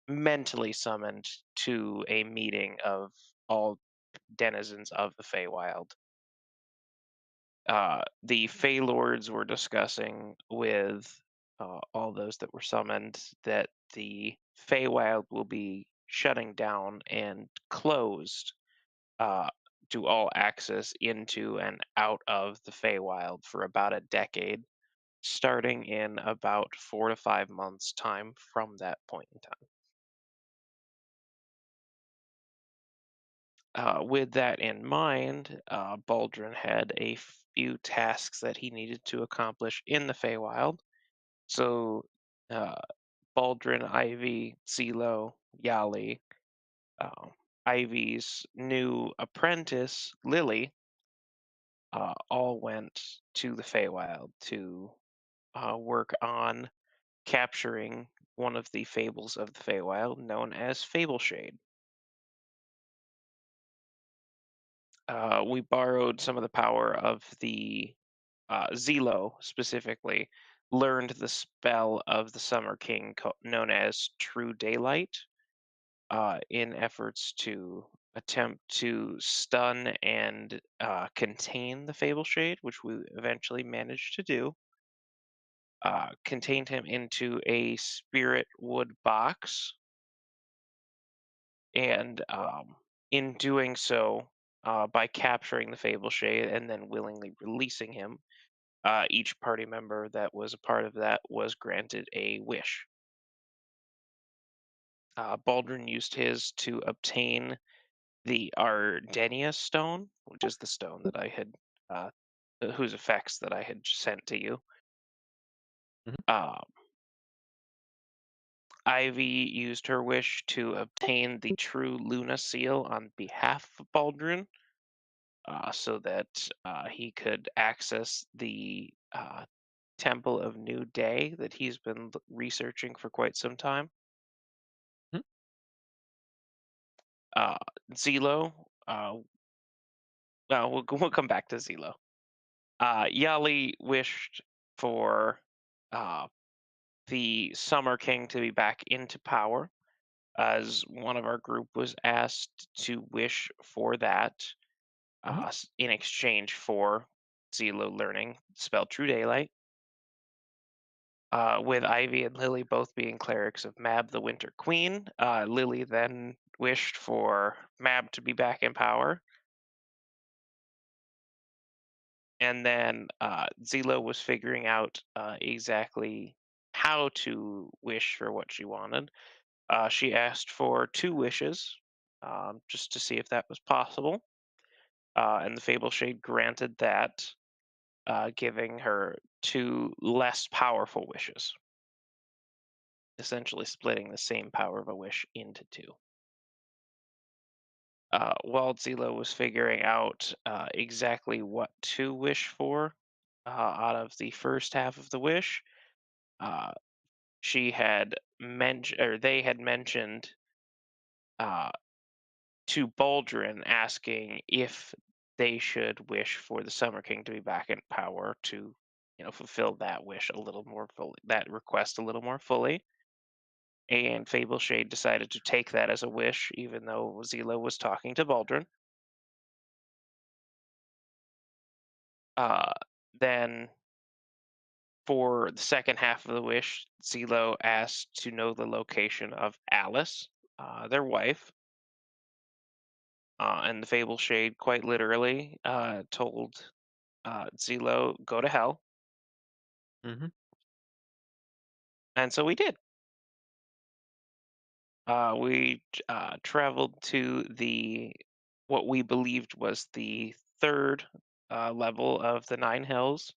mentally summoned to a meeting of all denizens of the Feywild. The Fey Lords were discussing with all those that were summoned that the Feywild will be shutting down and closed uh, to all access into and out of the Feywild for about a decade, starting in about 4 to 5 months' time from that point in time. With that in mind, Baldrin had a few tasks that he needed to accomplish in the Feywild. So, uh, Baldrin, Ivy, Zelo, Yali, um, Ivy's new apprentice, Lily, all went to the Feywild to work on capturing one of the fables of the Feywild known as Fableshade. We borrowed some of the power of the Zelo specifically, learned the spell of the Summer King known as True Daylight in efforts to attempt to stun and contain the Fable Shade, which we eventually managed to do. Contained him into a spirit wood box, and in doing so, by capturing the Fable Shade and then willingly releasing him, each party member that was a part of that was granted a wish. Baldrin used his to obtain the Ardenia stone, which is the stone that I had, uh, whose effects that I had sent to you. Mhm. Uh, Ivy used her wish to obtain the true Luna seal on behalf of Baldrin, so that he could access the Temple of New Day that he's been researching for quite some time. Mhm. Uh, Zelo, well, we'll come back to Zelo. Yali wished for uh, the Summer King to be back into power, as one of our group was asked to wish for that Mhm. in exchange for Zelo learning spell True Daylight. With Ivy and Lily both being clerics of Mab the Winter Queen, Lily then wished for Mab to be back in power. And then Zelo was figuring out exactly how to wish for what she wanted. She asked for two wishes, just to see if that was possible. And the Fable Shade granted that, giving her two less powerful wishes, essentially splitting the same power of a wish into two. While Zelo was figuring out exactly what to wish for out of the first half of the wish, uh, she had mentioned, or they had mentioned uh, to Baldrin, asking if they should wish for the Summer King to be back in power to, fulfill that wish a little more fully, that request a little more fully. And Fableshade decided to take that as a wish, even though Zelo was talking to Baldrin. Uh, then, for the second half of the wish, Zelo asked to know the location of Alice, their wife. And the Fable Shade, quite literally, told Zelo, "Go to hell," Mhm. and so we did. We traveled to the what we believed was the third level of the Nine Hills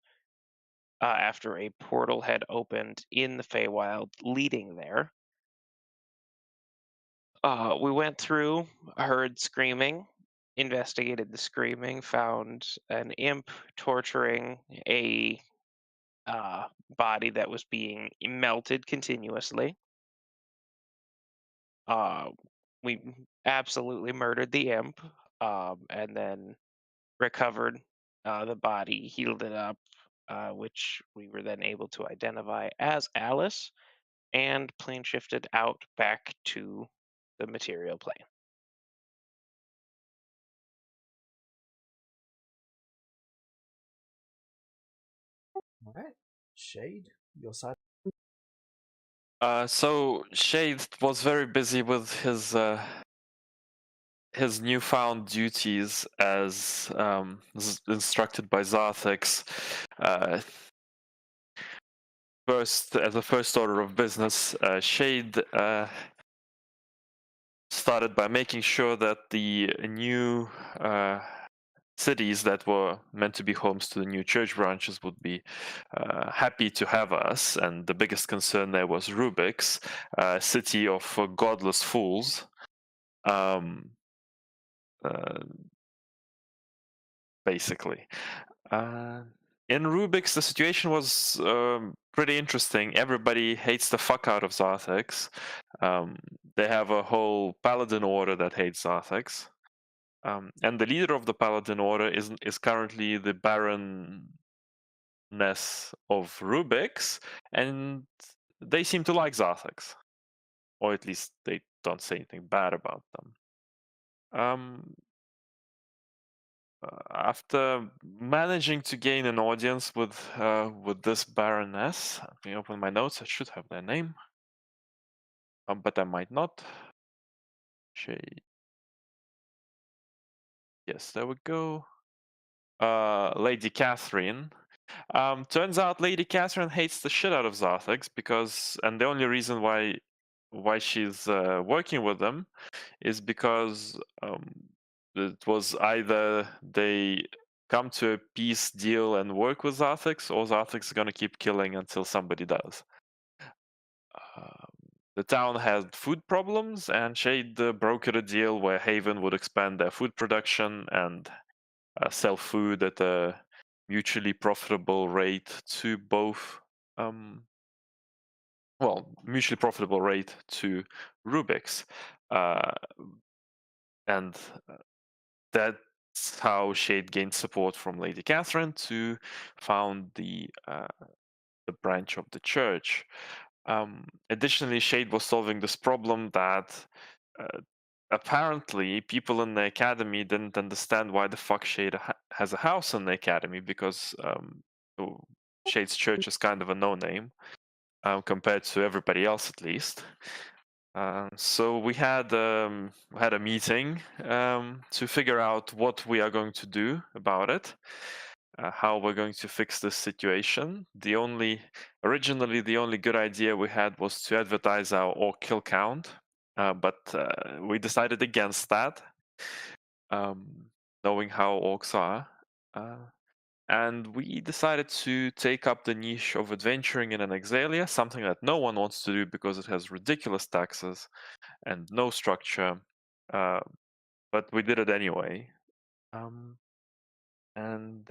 after a portal had opened in the Feywild, leading there. We went through, heard screaming, investigated the screaming, found an imp torturing a body that was being melted continuously. Uh, we absolutely murdered the imp, and then recovered the body, healed it up, which we were then able to identify as Alice. and plane shifted out back to the material plane. All right. Shade, your side. So Shade was very busy with his newfound duties as instructed by Zarthex. Uh, First, as a first order of business, Shade started by making sure that the new cities that were meant to be homes to the new church branches would be happy to have us. And the biggest concern there was Rubik's, city of godless fools. Um, uh, Basically. Uh, in Rubik's, the situation was pretty interesting. Everybody hates the fuck out of Zarthex. They have a whole paladin order that hates Zarthex. And the leader of the paladin order is currently the Baroness of Rubik's, and they seem to like Zarthex. Or at least they don't say anything bad about them. Um, After managing to gain an audience with this Baroness, let me open my notes. I should have their name, but I might not. She, yes, there we go. Lady Catherine. Turns out Lady Catherine hates the shit out of Zarthex because, and the only reason why she's working with them is because it was either they come to a peace deal and work with Zarthex, or Zarthex is gonna keep killing until somebody does. The town had food problems, and Shade brokered a deal where Haven would expand their food production and sell food at a mutually profitable rate to both. Mutually profitable rate to Rubik's, and that's how Shade gained support from Lady Catherine to found the branch of the church. Additionally, Shade was solving this problem that uh, apparently people in the academy didn't understand why the fuck Shade has a house in the academy, because Shade's church is kind of a no-name compared to everybody else, at least. So we had a meeting to figure out what we are going to do about it, how we're going to fix this situation. Originally, the only good idea we had was to advertise our orc kill count, but we decided against that, knowing how orcs are. And we decided to take up the niche of adventuring in an Exalia, something that no one wants to do because it has ridiculous taxes and no structure. But we did it anyway. And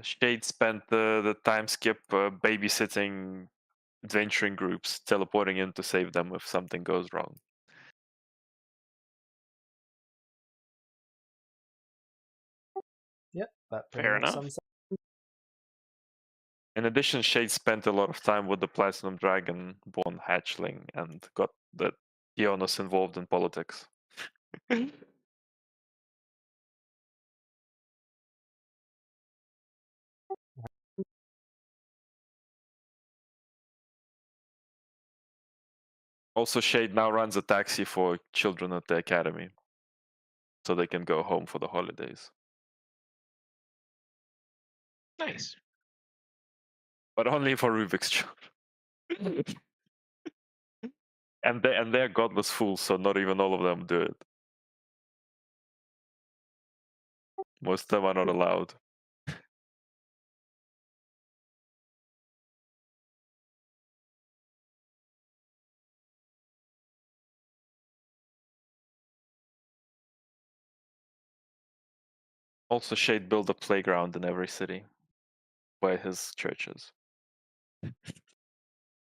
Shade spent the time skip babysitting adventuring groups, teleporting in to save them if something goes wrong. Yep, that pretty Fair much enough. sums up. In addition, Shade spent a lot of time with the Platinum Dragon born hatchling and got the Dionys involved in politics. Also, Shade now runs a taxi for children at the academy, so they can go home for the holidays. Nice. But only for Rubik's children. And they're godless fools, so not even all of them do it. Most of them are not allowed. Also, Shade built a playground in every city where his church is.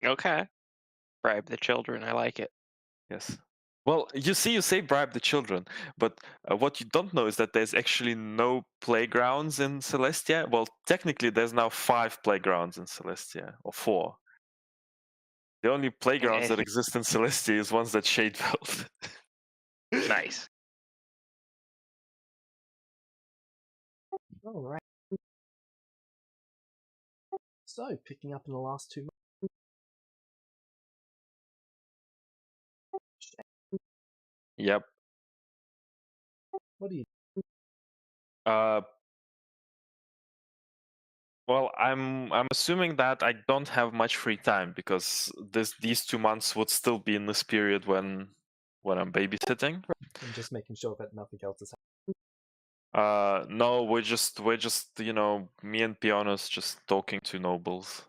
Okay. Bribe the children. I like it. Yes. Well, you see, you say bribe the children, but what you don't know is that there's actually no playgrounds in Celestia. Well, technically, there's now 5 playgrounds in Celestia, or 4. The only playgrounds that exist in Celestia is ones that Shade built. Nice. All right. So, picking up in the last 2 months. Yep. What do you? Uh, well, I'm assuming that I don't have much free time because these 2 months would still be in this period when I'm babysitting. I'm just making sure that nothing else is No, we're just me and Pianos just talking to nobles,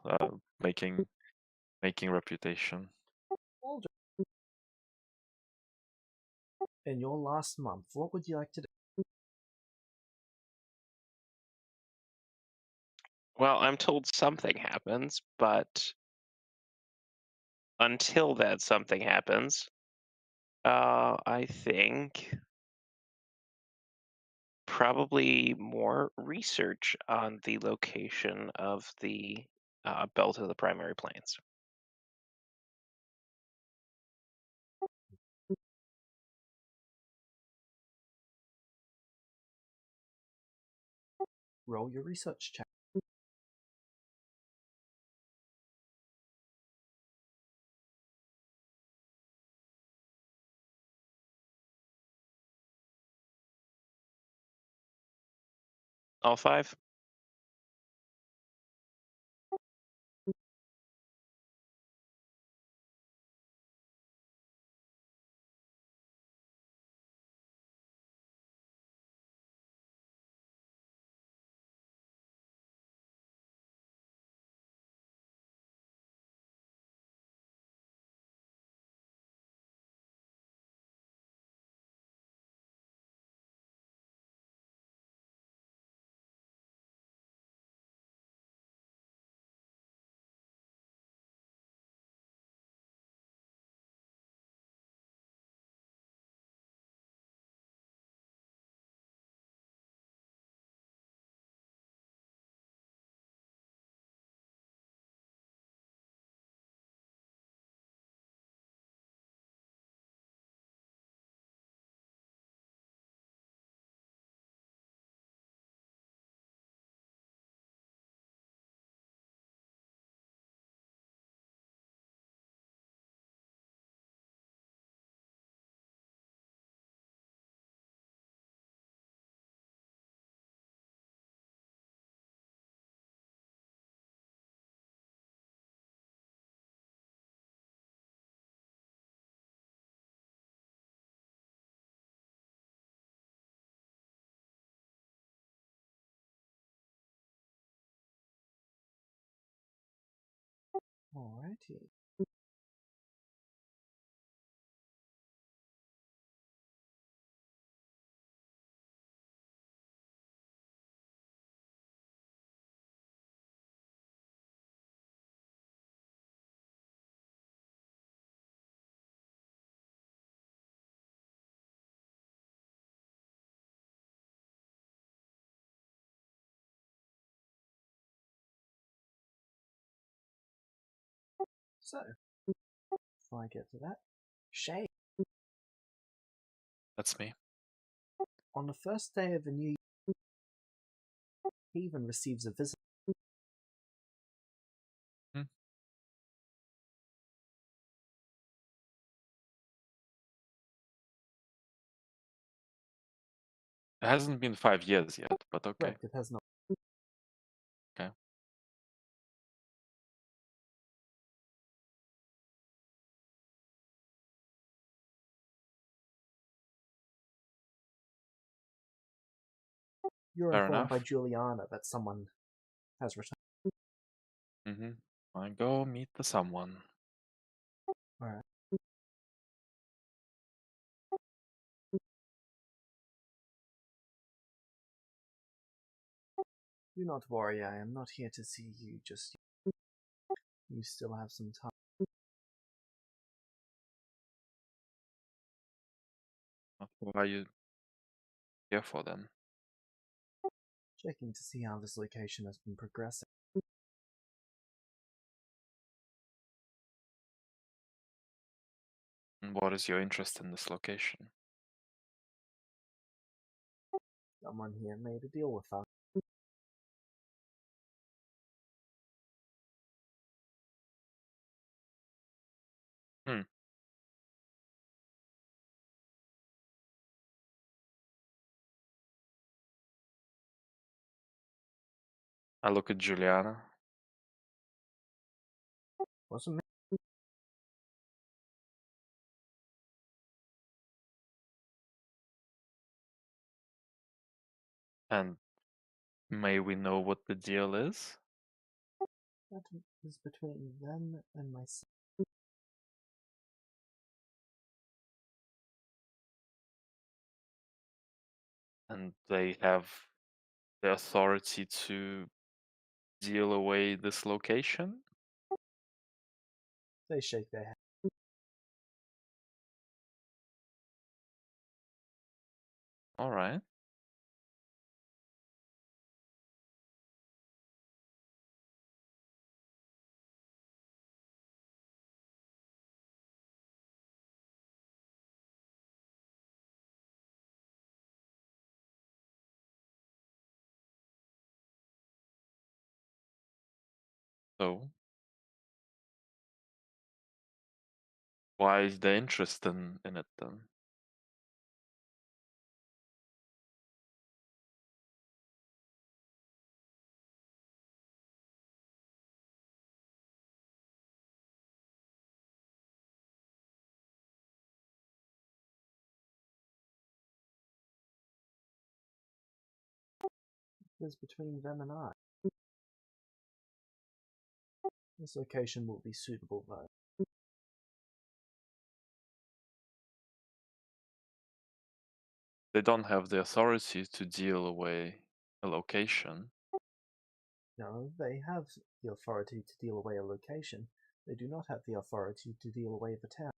making reputation. happening. In your last month, what would you like to do? Well, I'm told something happens, but until that something happens, I think probably more research on the location of the belt of the primary plains. Roll your research check. All five? Alrighty. So, before I get to that, Shay, That's me. on the first day of the new year, Haven receives a visit. Hmm. It hasn't been 5 years yet, but okay. Correct, it has not. Okay. You're Fair informed by enough. Juliana that someone has returned. I go meet the someone. Alright. Do not worry, I am not here to see you just yet. You still have some time. What are you here for then? Checking to see how this location has been progressing. And what is your interest in this location? Someone here made a deal with us. Hmm. I look at Juliana. Wasn't me. And may we know what the deal is? That is between them and myself. And they have the authority to deal away this location? They shake their head. All right. So, why is the interest in it then? It is between them and I. This location will be suitable though. They don't have the authority to deal away a location. No, they have the authority to deal away a location. They do not have the authority to deal away the town.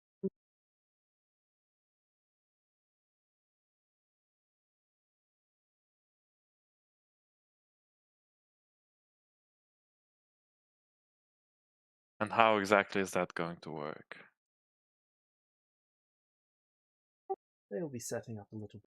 And how exactly is that going to work? They will be setting up a little.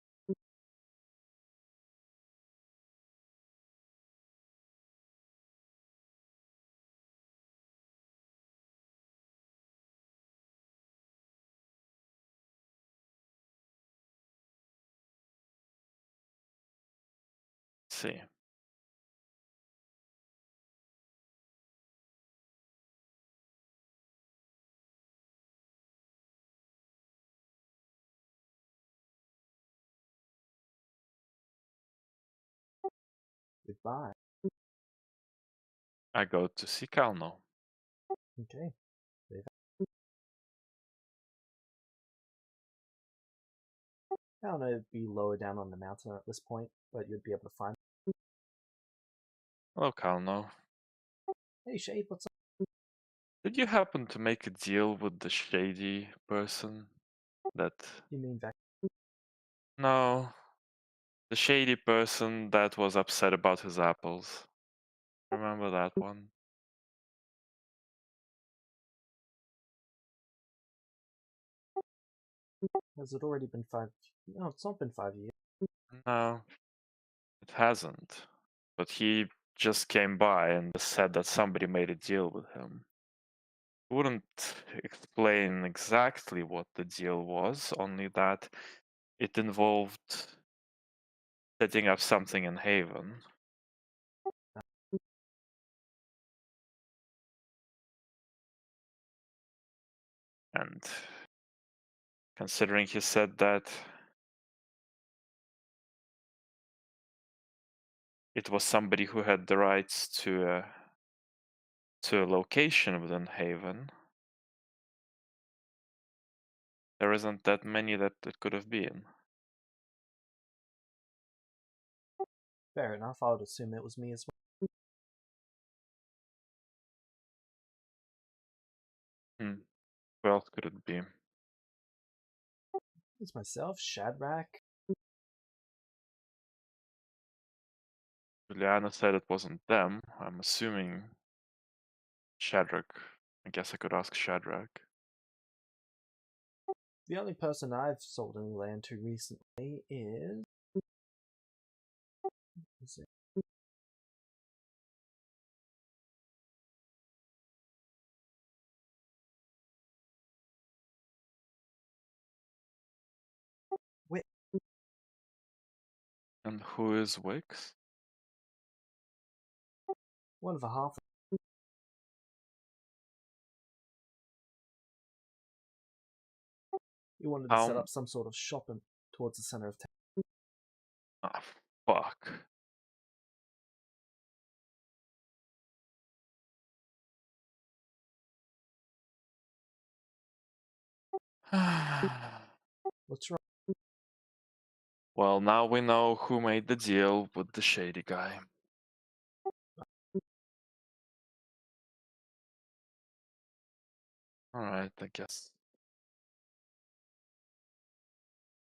See. Goodbye. I go to see Kalno. Okay. I don't know, it'd be lower down on the mountain at this point, but you'd be able to find. Hello, Kalno. Hey, Shade, what's up? Did you happen to make a deal with the shady person? That. You mean back? No. The shady person that was upset about his apples. Remember that one? Has it already been 5? No, it's not been 5 years. No, it hasn't. But he just came by and said that somebody made a deal with him. Wouldn't explain exactly what the deal was, only that it involved setting up something in Haven. And considering he said that it was somebody who had the rights to a location within Haven, there isn't that many that it could have been. Fair enough, I would assume it was me as well. Who else could it be? It's myself, Shadrach. Juliana said it wasn't them. I'm assuming Shadrach. I guess I could ask Shadrach. The only person I've sold any land to recently is. Is it? Wait, And who is Wix? one of a half. He wanted to set How? up some sort of shop towards the center of town. Ah, fuck. What's wrong? Well, now we know who made the deal with the shady guy. Alright, I guess.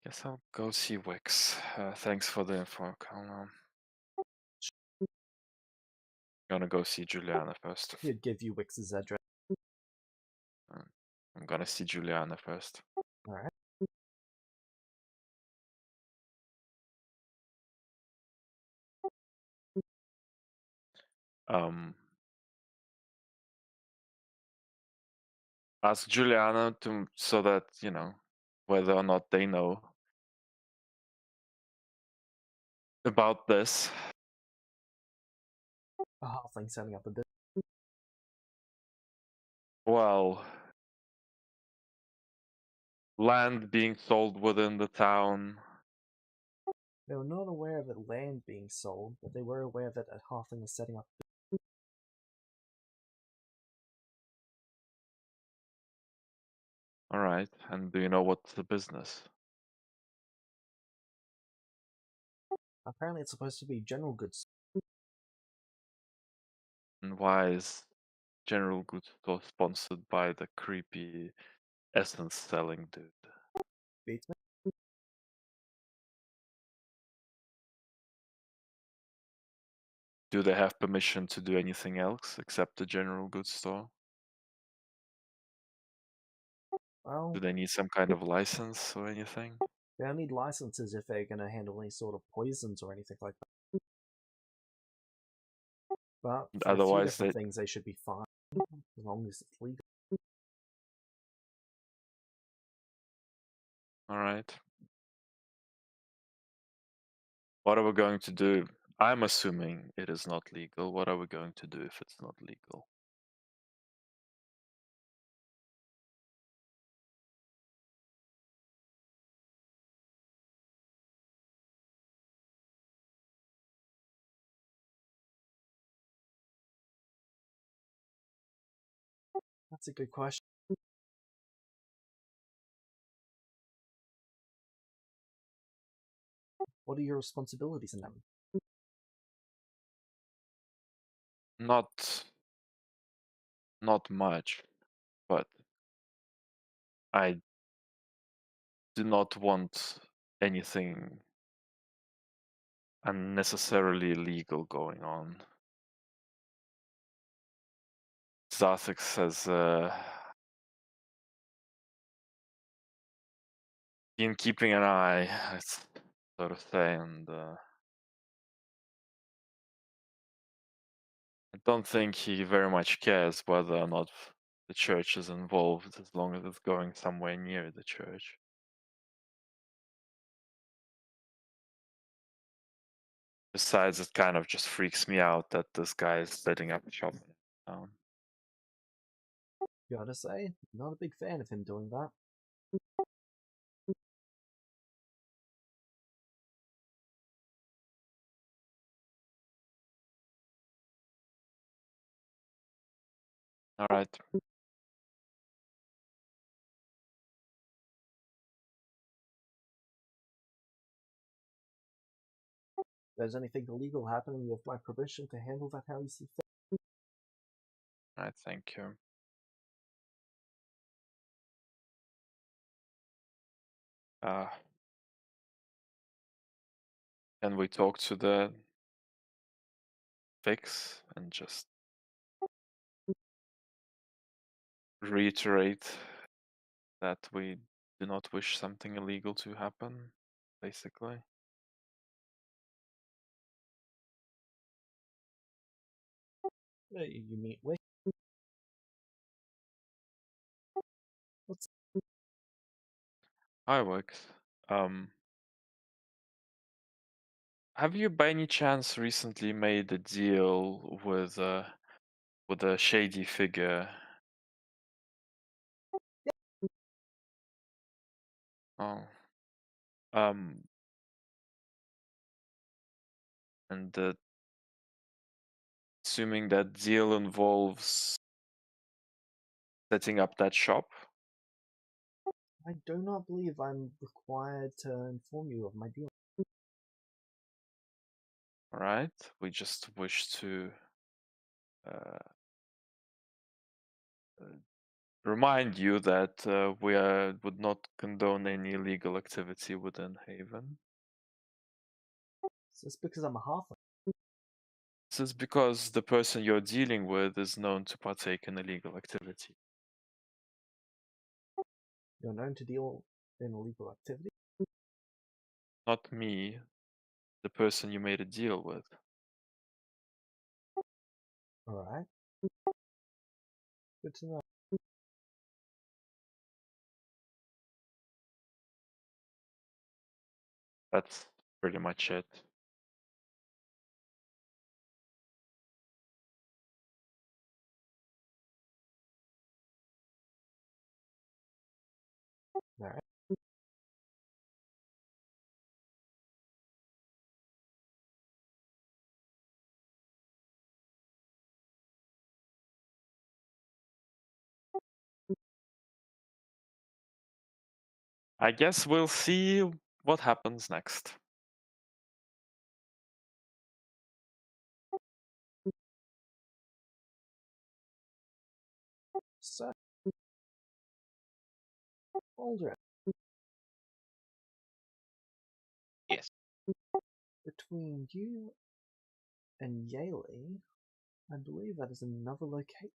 Guess I'll go see Wix. Thanks for the info, Colonel. Gonna go see Juliana first. He'd give you Wix's address. I'm gonna see Juliana first. Alright. Um, ask Juliana to so that whether or not they know about this. A halfling setting up a business. Well, land being sold within the town. They were not aware of the land being sold, but they were aware that a halfling was setting up. All right, and do you know what's the business? Apparently, it's supposed to be general goods. And why is General Goods Store sponsored by the creepy essence selling dude? Beats me. Do they have permission to do anything else except the General Goods Store? Well, Do they need some kind of license or anything? they don't need licenses if they're going to handle any sort of poisons or anything like that. But for a few Otherwise, different they. things, they should be fine as long as it's legal. All right. What are we going to do? I'm assuming it is not legal. What are we going to do if it's not legal? That's a good question. What are your responsibilities in them? Not not much, but I do not want anything unnecessarily illegal going on. Zarthix has been keeping an eye, let's sort of say, and I don't think he very much cares whether or not the church is involved, as long as it's going somewhere near the church. Besides, it kind of just freaks me out that this guy is setting up shop in town. Gotta say, not a big fan of him doing that. All right. If there's anything illegal happening, you have my permission to handle that how you see fit. All right. Thank you. Uh, can we talk to the fix and just reiterate that we do not wish something illegal to happen, basically. You meet with what's Hi, Wix. Have you by any chance recently made a deal with a shady figure? Oh. Um, and assuming that deal involves setting up that shop, I do not believe I'm required to inform you of my deal. all right? We just wish to uh, uh, remind you that we would not condone any illegal activity within Haven. So it's because I'm a halfling. This is because the person you're dealing with is known to partake in illegal activity. You're known to deal in illegal activity. Not me, the person you made a deal with. Alright. Good to know. That's pretty much it. Alright. I guess we'll see what happens next. So, Aldrin, Yes. between you and Yaley, I believe that is another location.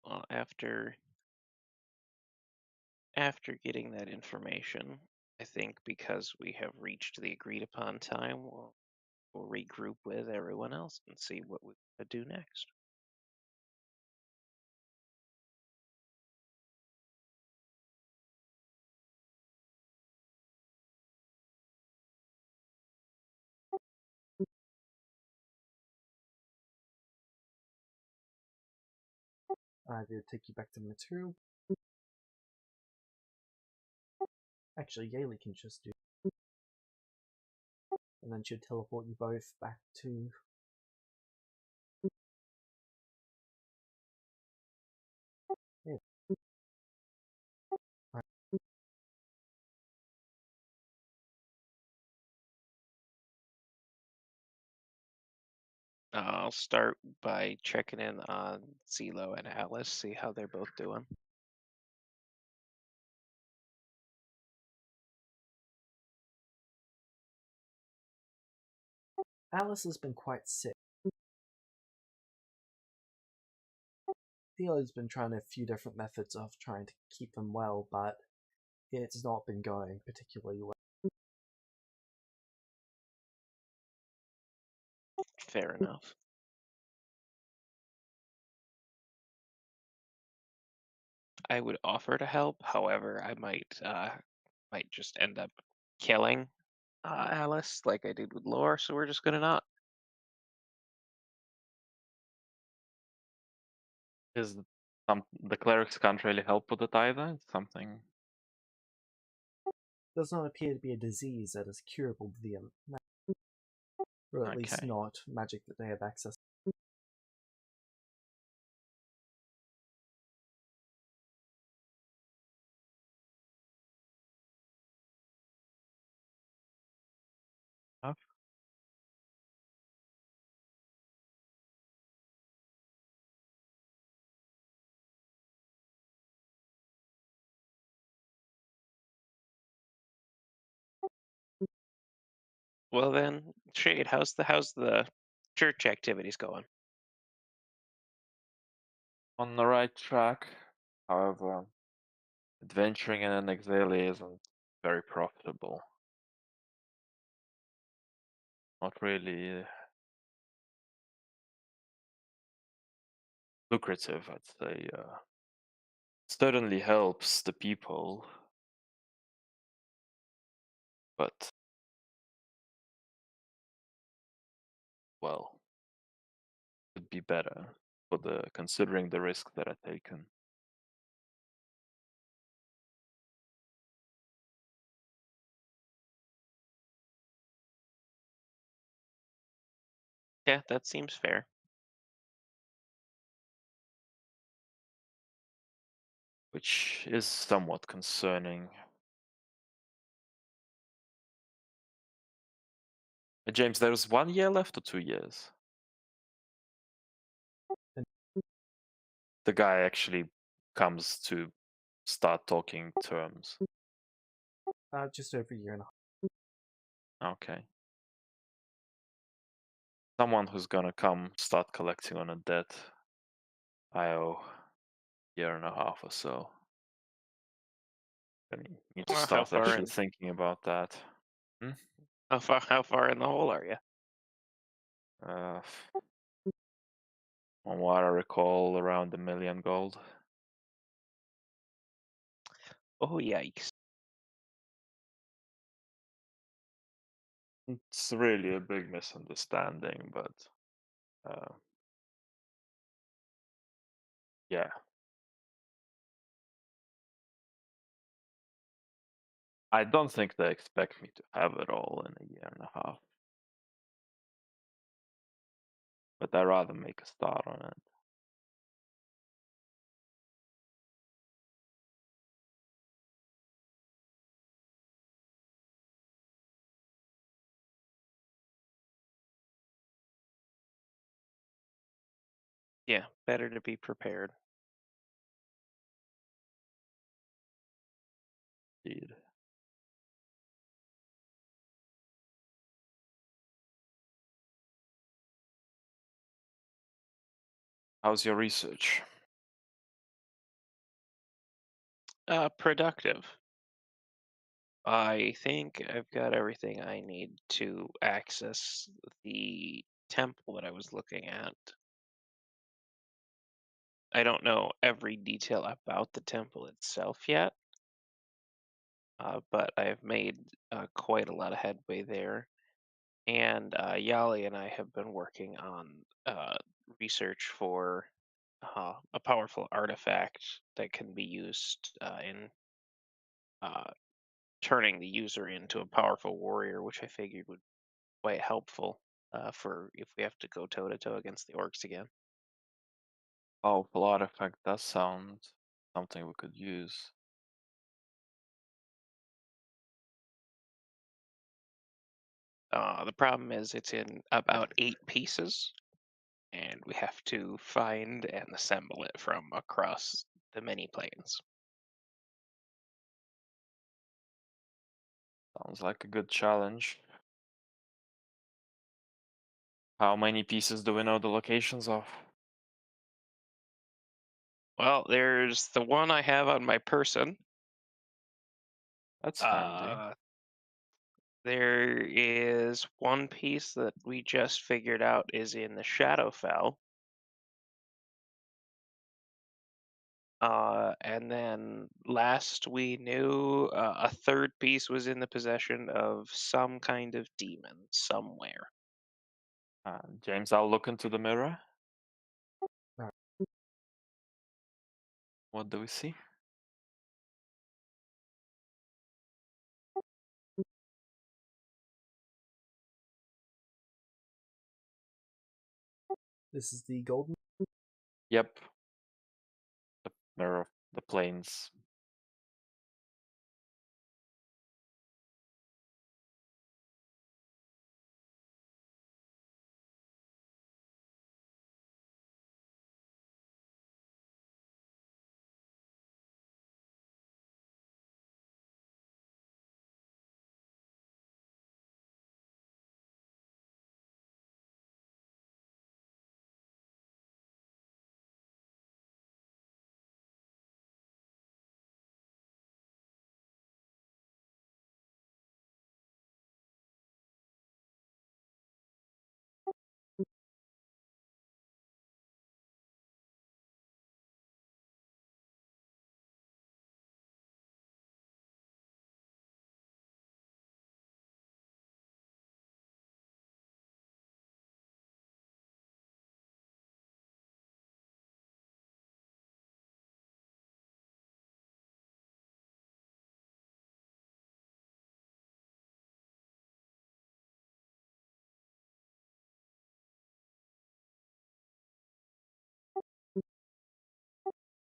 Well, after getting that information, I think because we have reached the agreed upon time, we'll regroup with everyone else and see what we do next. Either take you back to the material. Actually, Yaylee can just do, and then she'll teleport you both back to. Yeah. Right. I'll start by checking in on Zelo and Alice, see how they're both doing. Alice has been quite sick. Theo's been trying a few different methods of trying to keep them well, but it's not been going particularly well. Fair enough. I would offer to help. However, I might just end up killing Alice like I did with Lore. So we're just gonna not. Is the clerics can't really help with it either? It's something. Does not appear to be a disease that is curable via magic, or at least Okay. not magic that they have access. Enough. Well then, Shade, how's the church activities going? On the right track. However, adventuring in an exile isn't very profitable. Not really lucrative, I'd say. Certainly helps the people, but well, could be better for the considering the risk that I've taken. Yeah, that seems fair. Which is somewhat concerning. James, there's 1 year left or 2 years? And The guy actually comes to start talking terms. just over a year and a half. Okay. Someone who's gonna come start collecting on a debt I owe 1.5 years or so. I need to Well, how start far actually in thinking about that. Hmm? how far in the hole are you? Uh, on what I recall, around 1 million gold. Oh yikes! It's really a big misunderstanding, but uh, yeah, I don't think they expect me to have it all in 1.5 years, but I'd rather make a start on it. Yeah, better to be prepared. Indeed. How's your research? Productive. I think I've got everything I need to access the temple that I was looking at. I don't know every detail about the temple itself yet, but I've made quite a lot of headway there. And Yali and I have been working on research for a powerful artifact that can be used in uh, turning the user into a powerful warrior, which I figured would be quite helpful for if we have to go toe to toe against the orcs again. Powerful artifact does sound something we could use. The problem is it's in about 8 pieces, and we have to find and assemble it from across the many planes. Sounds like a good challenge. How many pieces do we know the locations of? Well, there's the one I have on my person. That's handy. Uh, there is one piece that we just figured out is in the Shadowfell. And then last we knew, a third piece was in the possession of some kind of demon somewhere. James, I'll look into the mirror. Alright. What do we see? This is the golden. Yep, the mirror of the planes.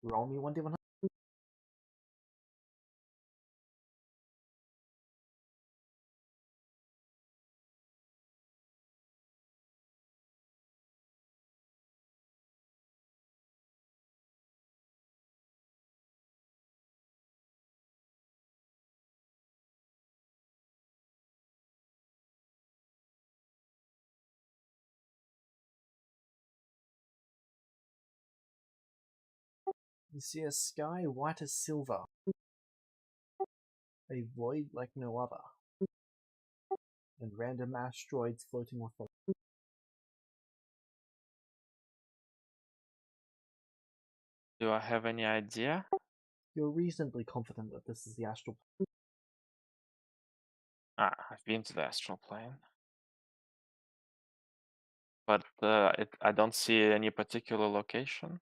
Roll me 1d100. You see a sky white as silver, a void like no other, and random asteroids floating off the. Do I have any idea? You're reasonably confident that this is the astral. I've been to the astral plane. But I don't see any particular location.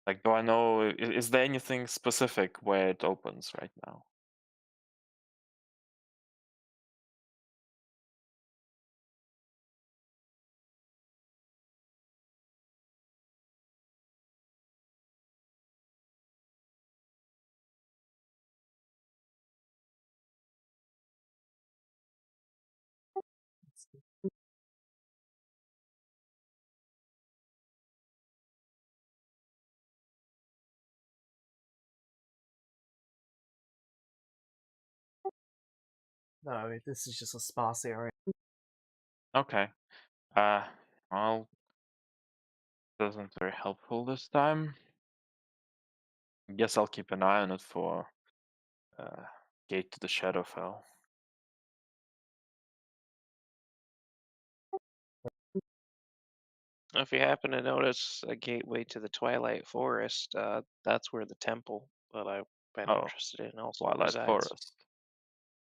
Like, do I know, is there anything specific where it opens right now? No, this is just a sparse area. Okay. Uh, well, doesn't very helpful this time. Guess I'll keep an eye on it for uh, Gate to the Shadowfell. If you happen to notice a gateway to the Twilight Forest, that's where the temple that I've been Oh, interested in also Twilight resides. Forest.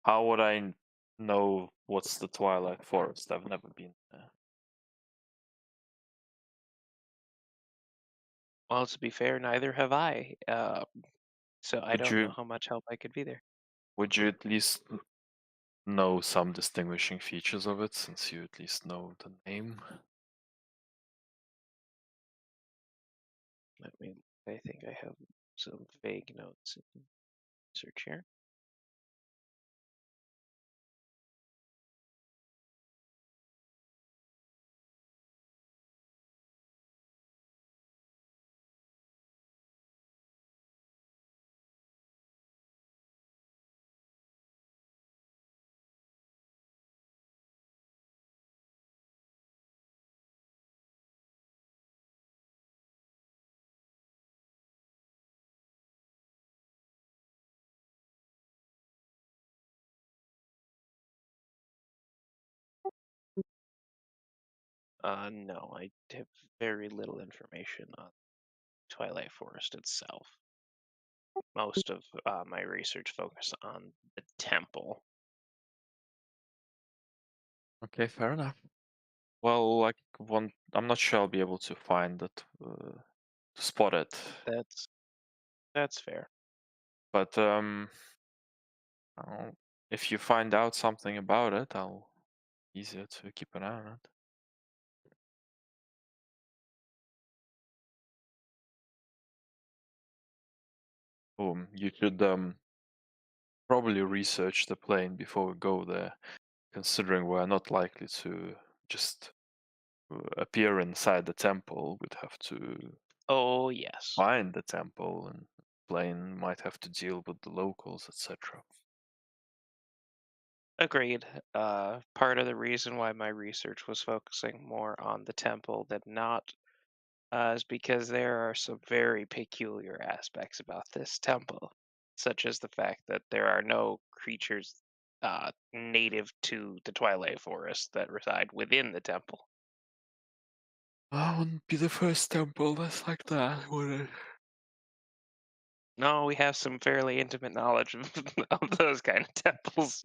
How would I know what's the Twilight Forest? I've never been there. Well, to be fair, neither have I. So I Would don't know you how much help I could be there. would you at least know some distinguishing features of it, since you at least know the name? Let me. I think I have some vague notes in search here. No, I have very little information on Twilight Forest itself. Most of my research focused on the temple. Okay, fair enough. Well, like one, I'm not sure I'll be able to find it, to spot it. That's that's fair. But if you find out something about it, I'll easier to keep an eye on it. You should probably research the plane before we go there, considering we're not likely to just appear inside the temple. We'd have to Oh yes, find the temple, and plane might have to deal with the locals, etc. agreed. Part of the reason why my research was focusing more on the temple than not is because there are some very peculiar aspects about this temple, such as the fact that there are no creatures native to the Twilight Forest that reside within the temple. I wouldn't be the first temple that's like that, would it? No, we have some fairly intimate knowledge of, of those kind of temples.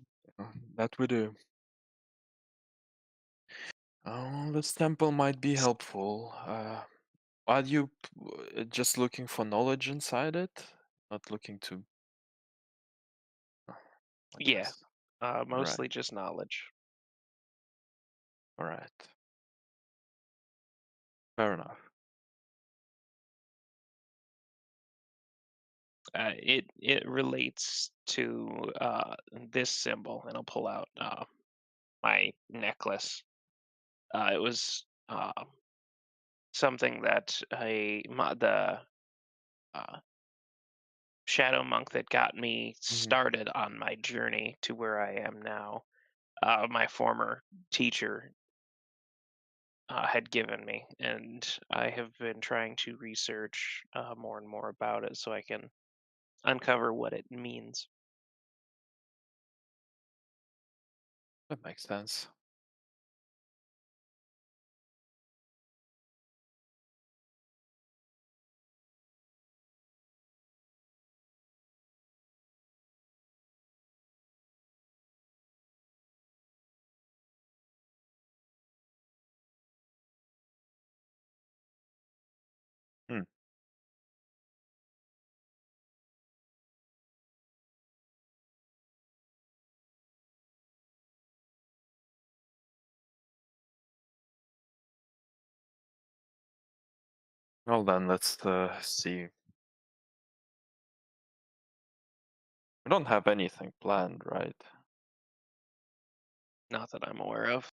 That we do. Oh, this temple might be helpful. Are you just looking for knowledge inside it? Not looking to, I Yeah, guess. Right. mostly just knowledge. All right. Fair enough. It relates to this symbol, and I'll pull out my necklace. It was something that the uh, shadow monk that got me Hmm. started on my journey to where I am now. My former teacher had given me, and I have been trying to research more and more about it so I can uncover what it means. That makes sense. Hmm. Well then, let's see. We don't have anything planned, right? Not that I'm aware of.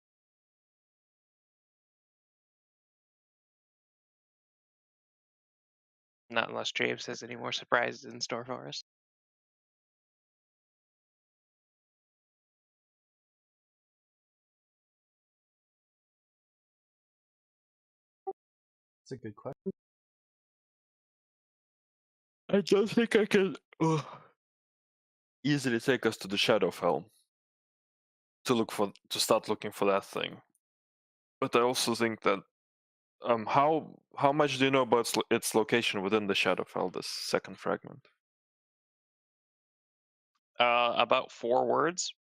Not unless James has any more surprises in store for us. That's a good question. I don't think I can easily take us to the Shadowfell to start looking for that thing. But I also think that how much do you know about its location within the Shadowfell? This second fragment. About 4 words.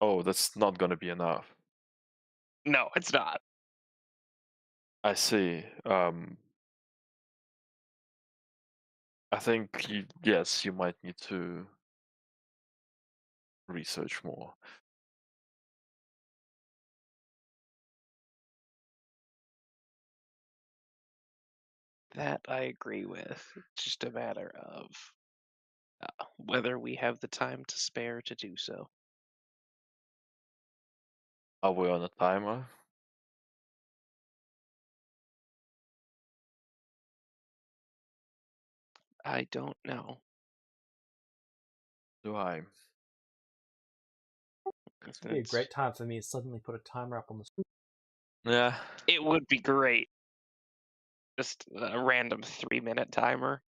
Oh, that's not going to be enough. No, it's not. I see. I think yes, you might need to research more. That I agree with. It's just a matter of whether we have the time to spare to do so. Are we on a timer? I don't know. Do I? This would be a It's, great time for me to suddenly put a timer up on the screen. Yeah. it would be great. Just a random 3-minute timer.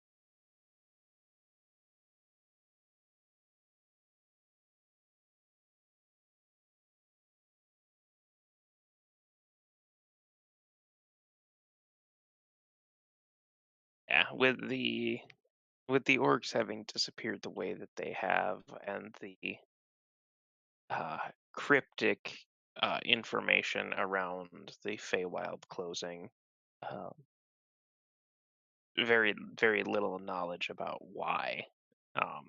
Yeah, with the orcs having disappeared the way that they have, and the cryptic information around the Feywild closing, um, very very little knowledge about why. Um,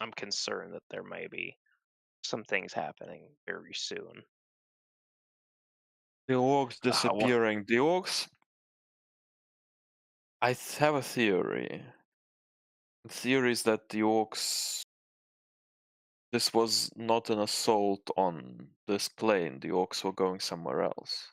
I'm concerned that there may be some things happening very soon. The orcs Well, disappearing. The orcs. Have a theory. The theory is that the orcs. This was not an assault on this plane. The orcs were going somewhere else.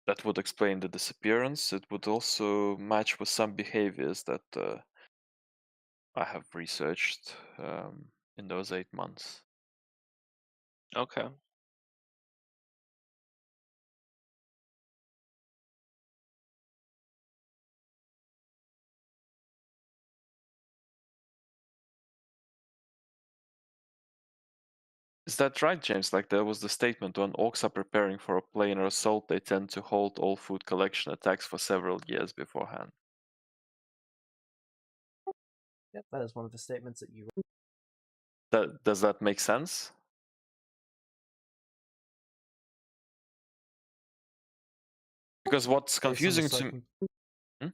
That would explain the disappearance. It would also match with some behaviors that I have researched in those 8 months. okay. Is that right, James? Like there was the statement when orcs are preparing for a planar assault, they tend to halt all food collection attacks for several years beforehand. Yep, that is one of the statements that you. Does that make sense? Because what's Based on the confusing to me, Hmm?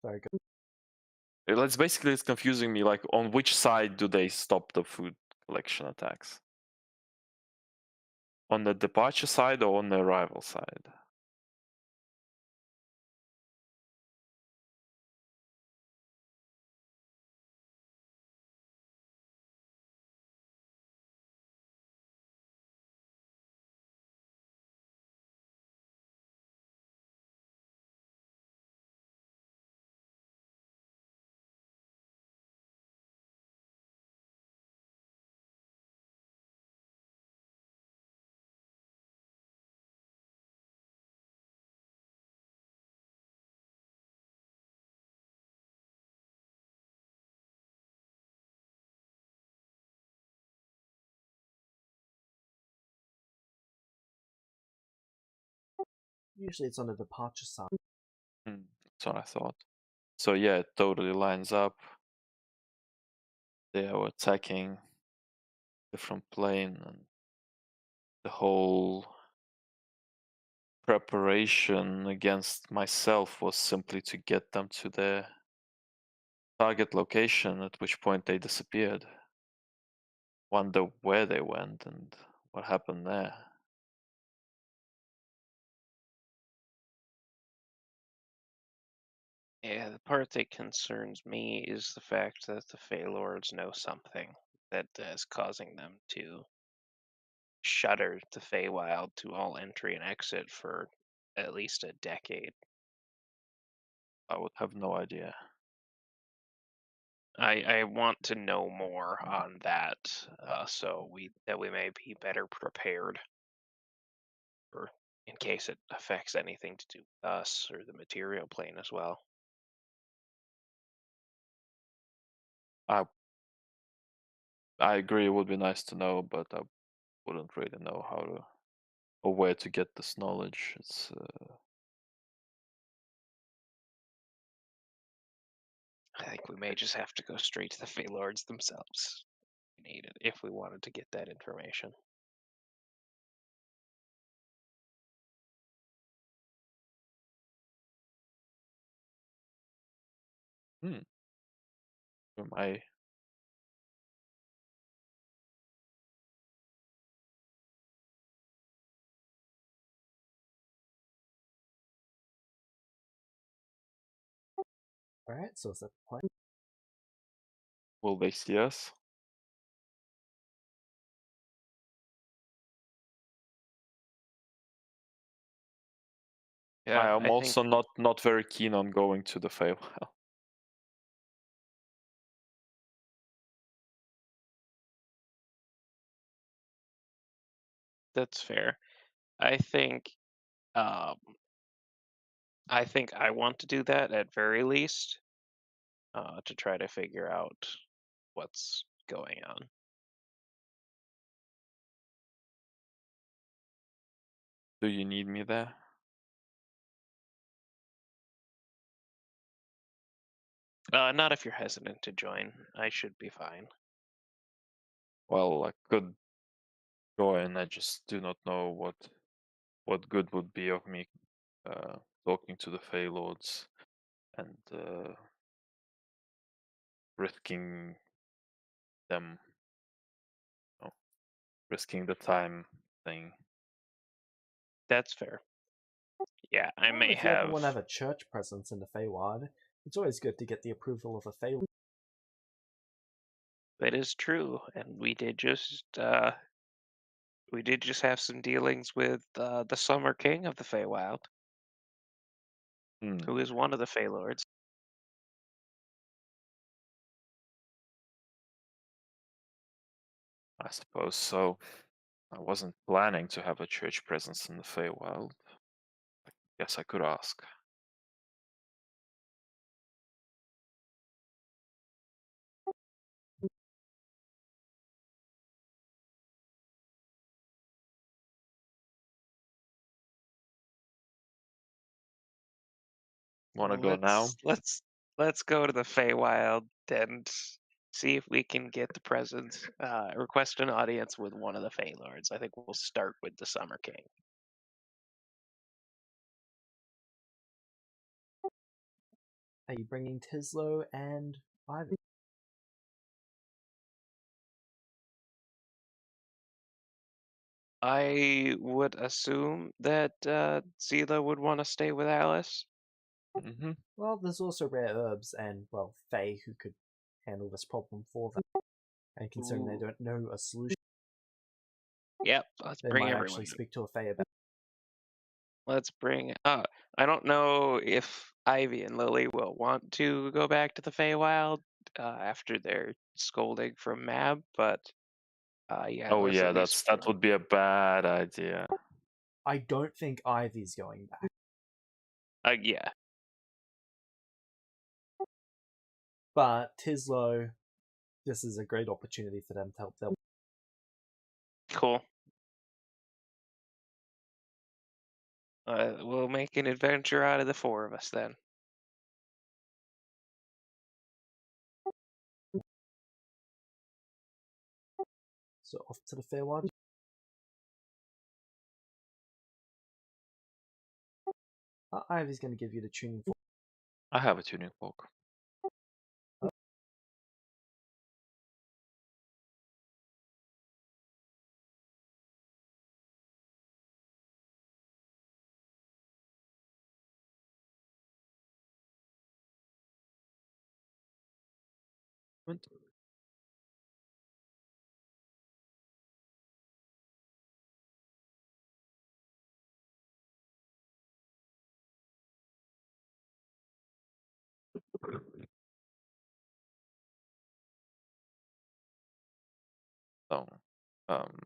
Sorry, go. It's confusing me. Like on which side do they stop the food collection attacks? On the departure side or on the arrival side? Usually it's on the departure side. That's what I thought. So yeah, it totally lines up. They are attacking different plane, and the whole preparation against myself was simply to get them to their target location, at which point they disappeared. Wonder where they went and what happened there. Yeah, the part that concerns me is the fact that the Feylords know something that is causing them to shutter the Feywild to all entry and exit for at least a decade. I would have no idea. I want to know more on that, so we may be better prepared for in case it affects anything to do with us or the material plane as well. I I agree. It would be nice to know, but I wouldn't really know how to or where to get this knowledge. It's I think we may just have to go straight to the Fey Lords themselves. If we need it if we wanted to get that information. hmm. I Alright, so is that the plan? will they see us? I Yeah, am I think also not very keen on going to the Feywild. that's fair. I think um I think I want to do that at very least, to try to figure out what's going on. Do you need me there? Not if you're hesitant to join. I should be fine. Well, I could join. I just do not know what good would be of me talking to the Fey Lords and risking them, you know, risking the time thing. That's fair. Yeah, I Well, may if you ever want to have. have a church presence in the Feywild, it's always good to get the approval of a Fey. That is true, and we did just have some dealings with the Summer King of the Feywild, Hmm, who is one of the Fey Lords. I suppose so. I wasn't planning to have a church presence in the Feywild. Guess I could ask. Want to Well, go now? let's go to the Feywild and see if we can get the presence. Request an audience with one of the Fey Lords. I think we'll start with the Summer King. Are you bringing Tislo and Ivy? I would assume that Zila would want to stay with Alice. Mm-hmm. Well, there's also rare herbs and, well, Fae who could handle this problem for them. And considering they Ooh. don't know a solution, Yep, let's they bring might everyone. actually speak to a Fae about. Let's bring. I don't know if Ivy and Lily will want to go back to the Feywild after their scolding from Mab, but yeah, Oh let's yeah, at least that would be a bad idea. I don't think Ivy's going back, yeah, but Tislo, this is a great opportunity for them to help them. cool. We'll make an adventure out of the four of us then. So off to the Feywild. Ivy's going to give you the tuning fork. I have a tuning fork. So, um,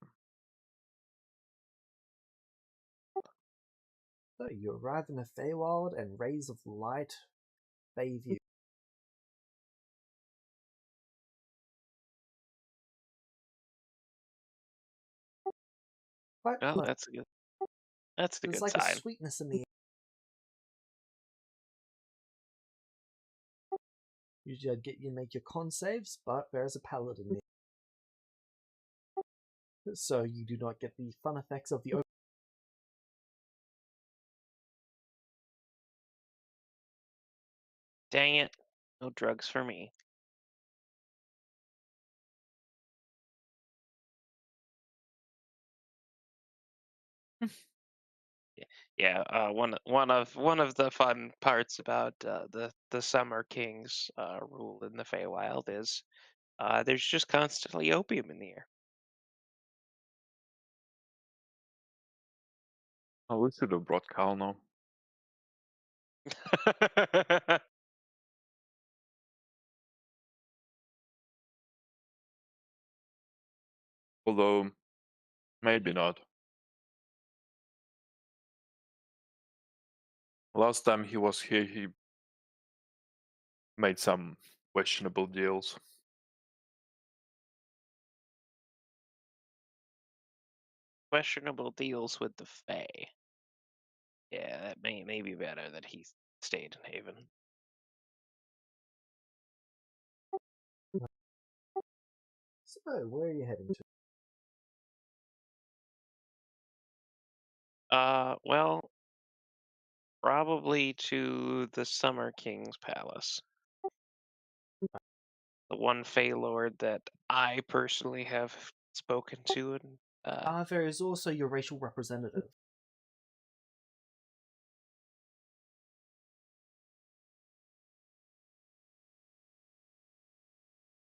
So you arrive in the Feywild, and rays of light bathe you. Quite Oh, pleasant. that's a There's good like a sign. sweetness in the air. Usually I'd get you to make your con saves, but there's a paladin there. So you do not get the fun effects of the open. Dang it. No drugs for me. Yeah, one of the fun parts about the Summer King's rule in the Feywild is there's just constantly opium in the air. oh, we should have brought Cal now. Although, maybe not. Last time he was here, he made some questionable deals. Questionable deals with the Fey. Yeah, that may be better that he stayed in Haven. So where are you heading to? Well, probably to the Summer King's palace. The one Fey Lord that I personally have spoken to, and There is also your racial representative.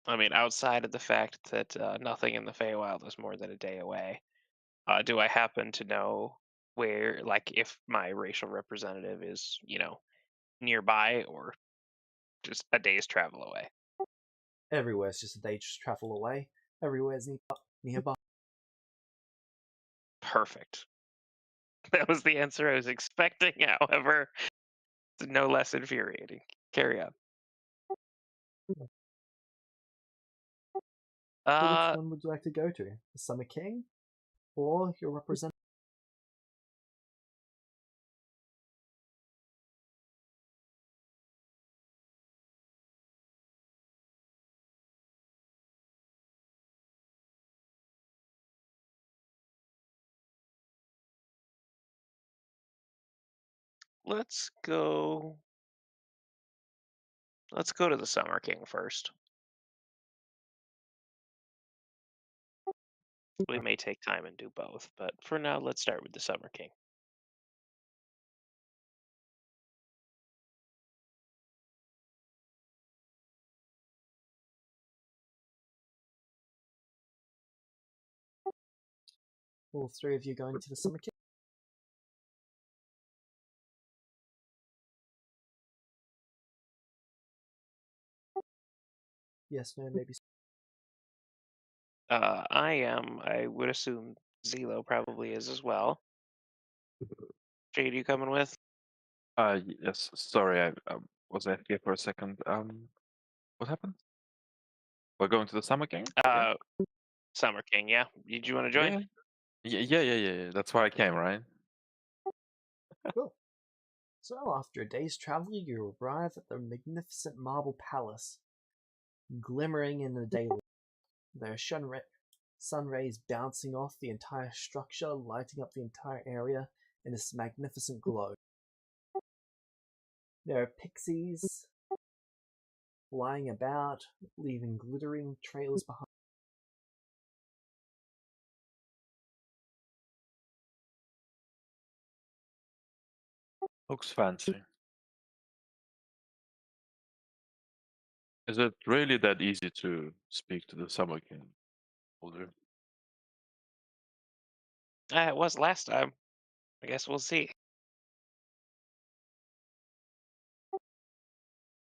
I mean, outside of the fact that nothing in the Feywild is more than a day away, do I happen to know where, like, if my racial representative is, nearby or just a day's travel away? Everywhere's just a day's travel away. Everywhere's nearby. Perfect. That was the answer I was expecting. However, it's no less infuriating. Carry on. So which Uh, one would you like to go to? The Summer King or your representative? let's go. Let's go to the Summer King first. We may take time and do both, but for now, let's start with the Summer King. All three of you going to the Summer King? Yes, no, maybe. I am. I would assume Zelo probably is as well. Jade, you coming with? Yes. Sorry, I was here for a second. What happened? We're going to the Summer King? Yeah. Uh, Summer King, yeah. Did you want to join? Yeah. Yeah. That's why I came, right? Cool. So after a day's travel, you arrive at the magnificent marble palace, glimmering in the daylight. There are sun rays bouncing off the entire structure, lighting up the entire area in this magnificent glow. There are pixies flying about, leaving glittering trails behind. Looks fancy. Is it really that easy to speak to the Summer King? Older? It was last time. I guess we'll see.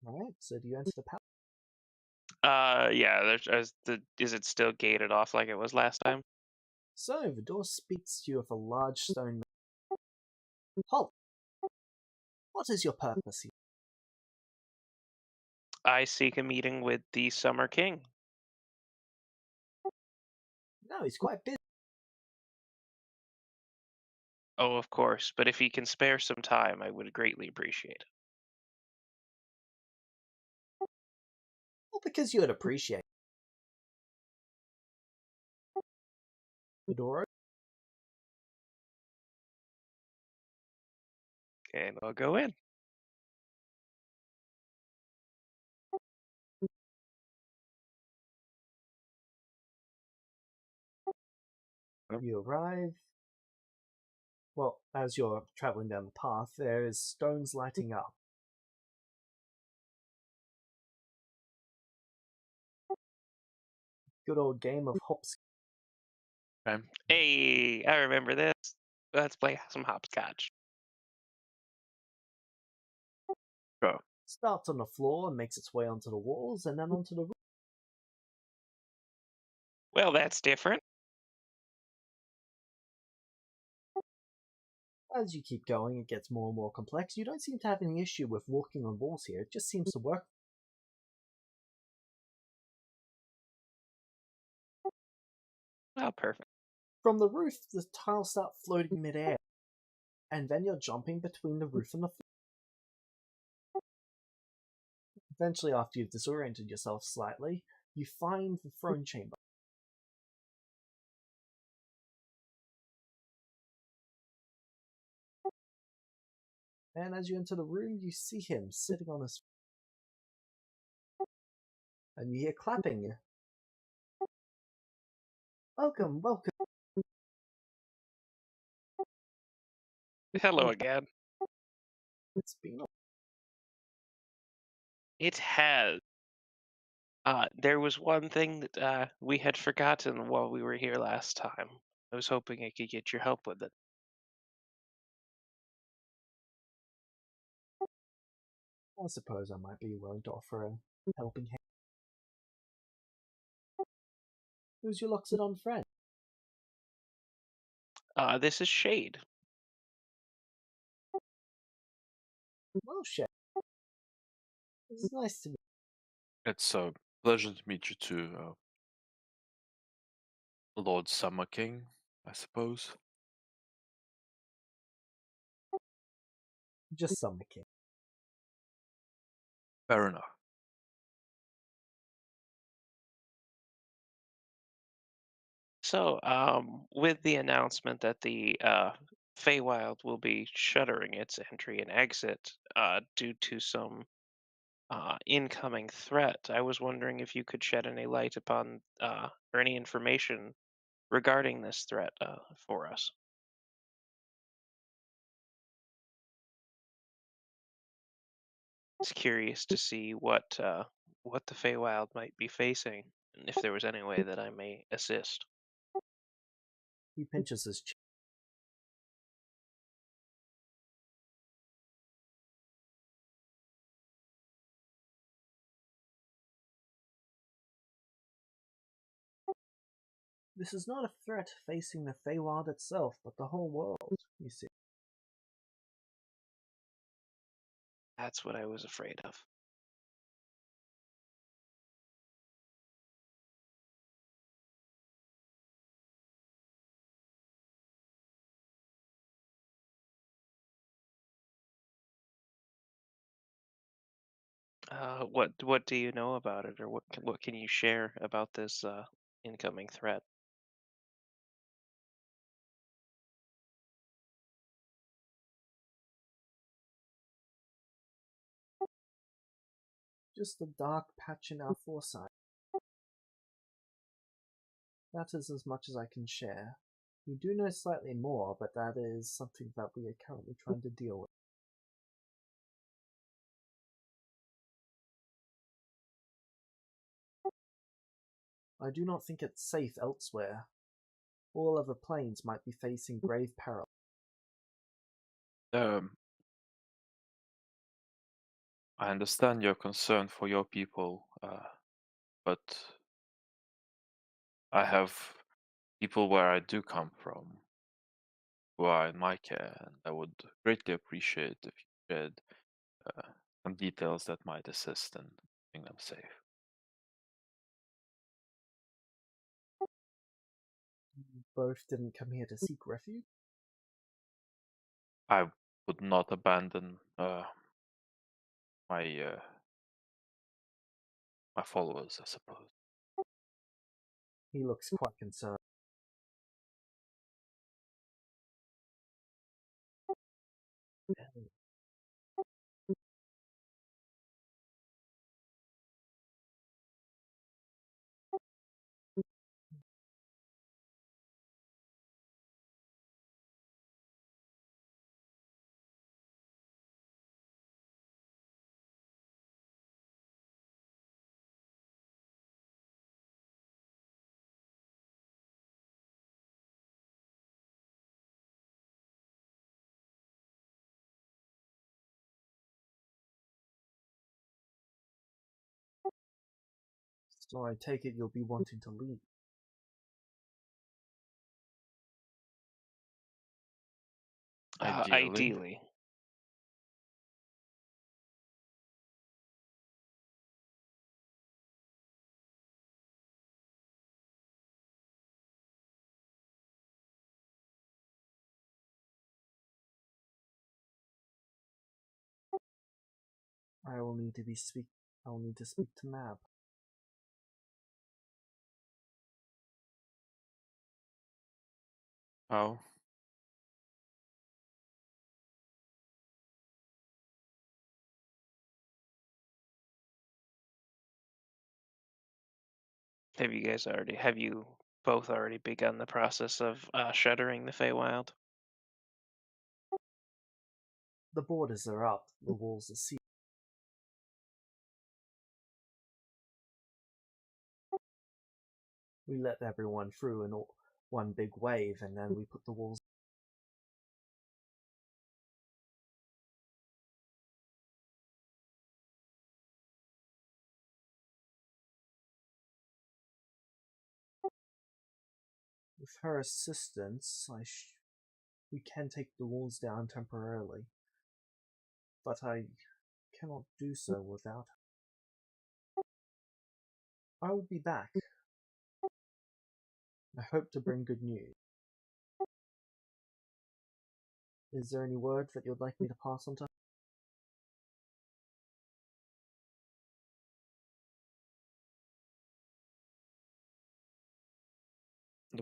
Alright, so do you enter the palace? Yeah. Is it still gated off like it was last time? So the door speaks to you with a large stone. Halt! What is your purpose here? I seek a meeting with the Summer King. No, he's quite busy. Oh, of course. But if he can spare some time, I would greatly appreciate it. Well, because you would appreciate the door. And I'll go in. You arrive. Well, as you're traveling down the path, there is stones lighting up. Good old game of hops. Hey, I remember this. Let's play some hopscotch. Sure. Starts on the floor and makes its way onto the walls and then onto the roof. Well, that's different. As you keep going, it gets more and more complex. You don't seem to have any issue with walking on walls here. It just seems to work. Oh, perfect. From the roof, the tiles start floating midair, and then you're jumping between the roof and the floor. Eventually, after you've disoriented yourself slightly, you find the throne chamber. And as you enter the room, you see him sitting on his and you hear clapping. Welcome, welcome. Hello again. It's been It has. There was one thing that we had forgotten while we were here last time. I was hoping I could get your help with it. I suppose I might be willing to offer a helping hand. Who's your Loxodon friend? This is Shade. Well, shit. It's nice to meet It's a pleasure to meet you too, Lord Summer King, I suppose. you. Just some kid. Fair enough. So, with the announcement that the Feywild will be shuttering its entry and exit due to some incoming threat, I was wondering if you could shed any light upon or any information regarding this threat for us. It's curious to see what the Feywild might be facing, and if there was any way that I may assist. He pinches his chin. This is not a threat facing the Feywild itself, but the whole world, you see. That's what I was afraid of. What do you know about it, or what can you share about this incoming threat? Just a dark patch in our foresight. That is as much as I can share. We do know slightly more, but that is something that we are currently trying to deal with. I do not think it's safe elsewhere. All other planes might be facing grave peril. Um, I understand your concern for your people, but I have people where I do come from who are in my care, and I would greatly appreciate if you shared uh, some details that might assist in keeping them safe. You both didn't come here to seek refuge? I would not abandon my my followers, I suppose. He looks quite concerned. So I take it you'll be wanting to leave. Ideally, Ideally. I will need to speak. I will need to speak to Mab. oh, Have you both already begun the process of shuttering the Feywild? The borders are up. The walls are sealed. We let everyone through in one big wave, and then we put the walls. With her assistance, we can take the walls down temporarily, but I cannot do so without her. I will be back. I hope to bring good news. Is there any word that you'd like me to pass on to her?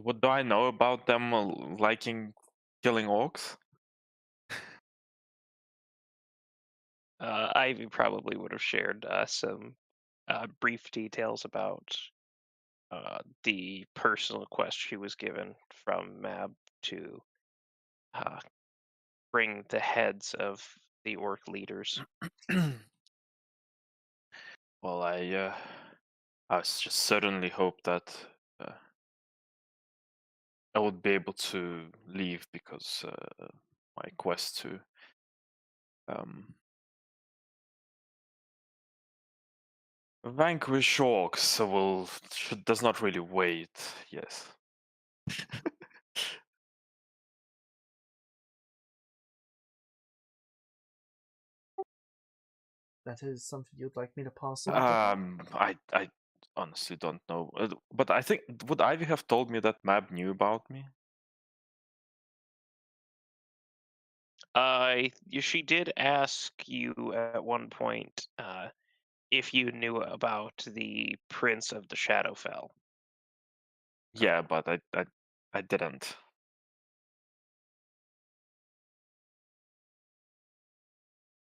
what do I know about them liking killing orcs? Ivy probably would have shared some brief details about the personal quest she was given from Mab to uh, bring the heads of the orc leaders. Well, I just certainly hope that uh, I would be able to leave because my quest to um, vanquish orcs does not really wait. Yes. That is something you'd like me to pass on to her? I honestly don't know, but I think would Ivy have told me that Mab knew about me? She did ask you at one point if you knew about the Prince of the Shadowfell. Yeah, but I didn't.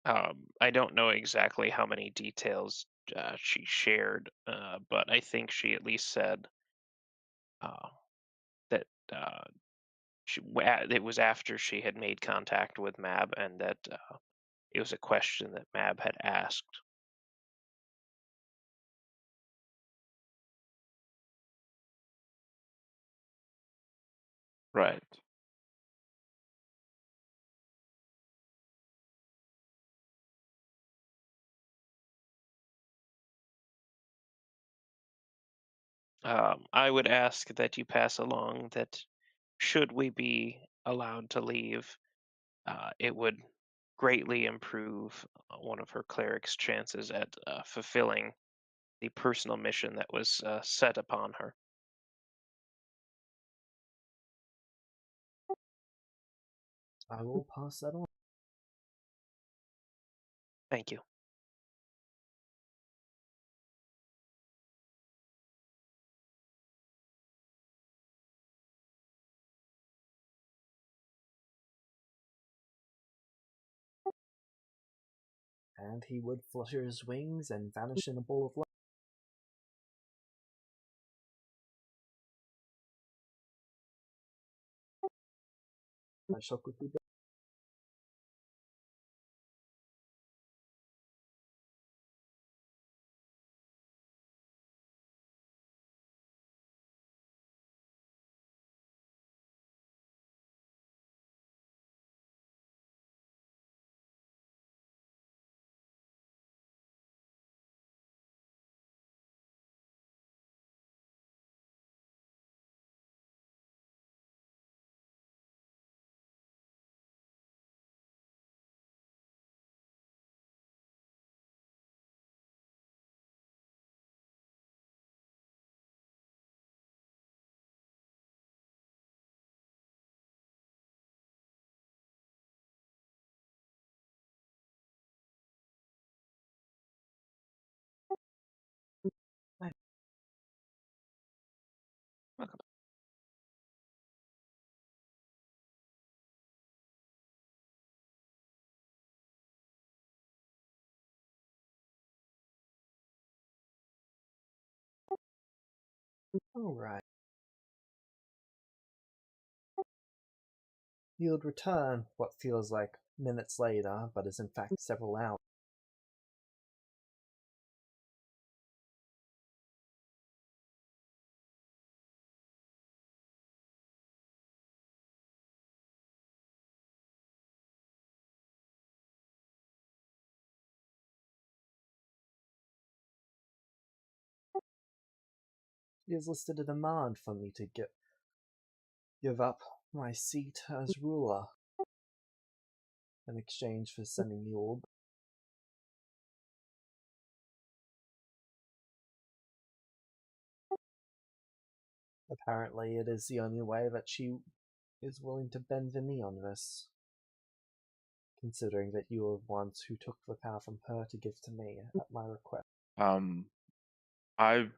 I don't know exactly how many details she shared, but I think she at least said uh, that it was after she had made contact with Mab, and that it was a question that Mab had asked. Right. I would ask that you pass along that should we be allowed to leave, it would greatly improve one of her cleric's chances at fulfilling the personal mission that was set upon her. I will pass that on. Thank you. And he would flutter his wings and vanish in a ball of light. I shall quickly go. Welcome. Alright. He would return what feels like minutes later, but is in fact several hours. He has listed a demand for me to give up my seat as ruler in exchange for sending the orb. Apparently, it is the only way that she is willing to bend the knee on this, considering that you were the ones who took the power from her to give to me at my request. Um, I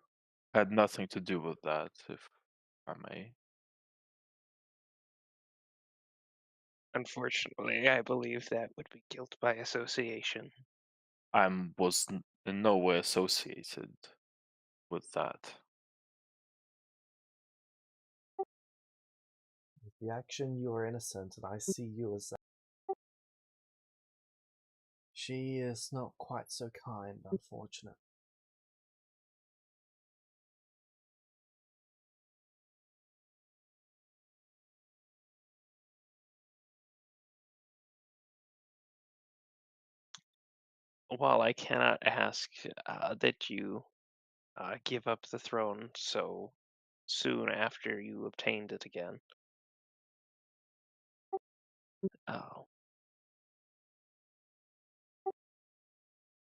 had nothing to do with that, if I may. Unfortunately, I believe that would be guilt by association. Was in no way associated with that. With the action, you are innocent, and I see you as that. She is not quite so kind, unfortunately. While I cannot ask that you give up the throne so soon after you obtained it again, uh,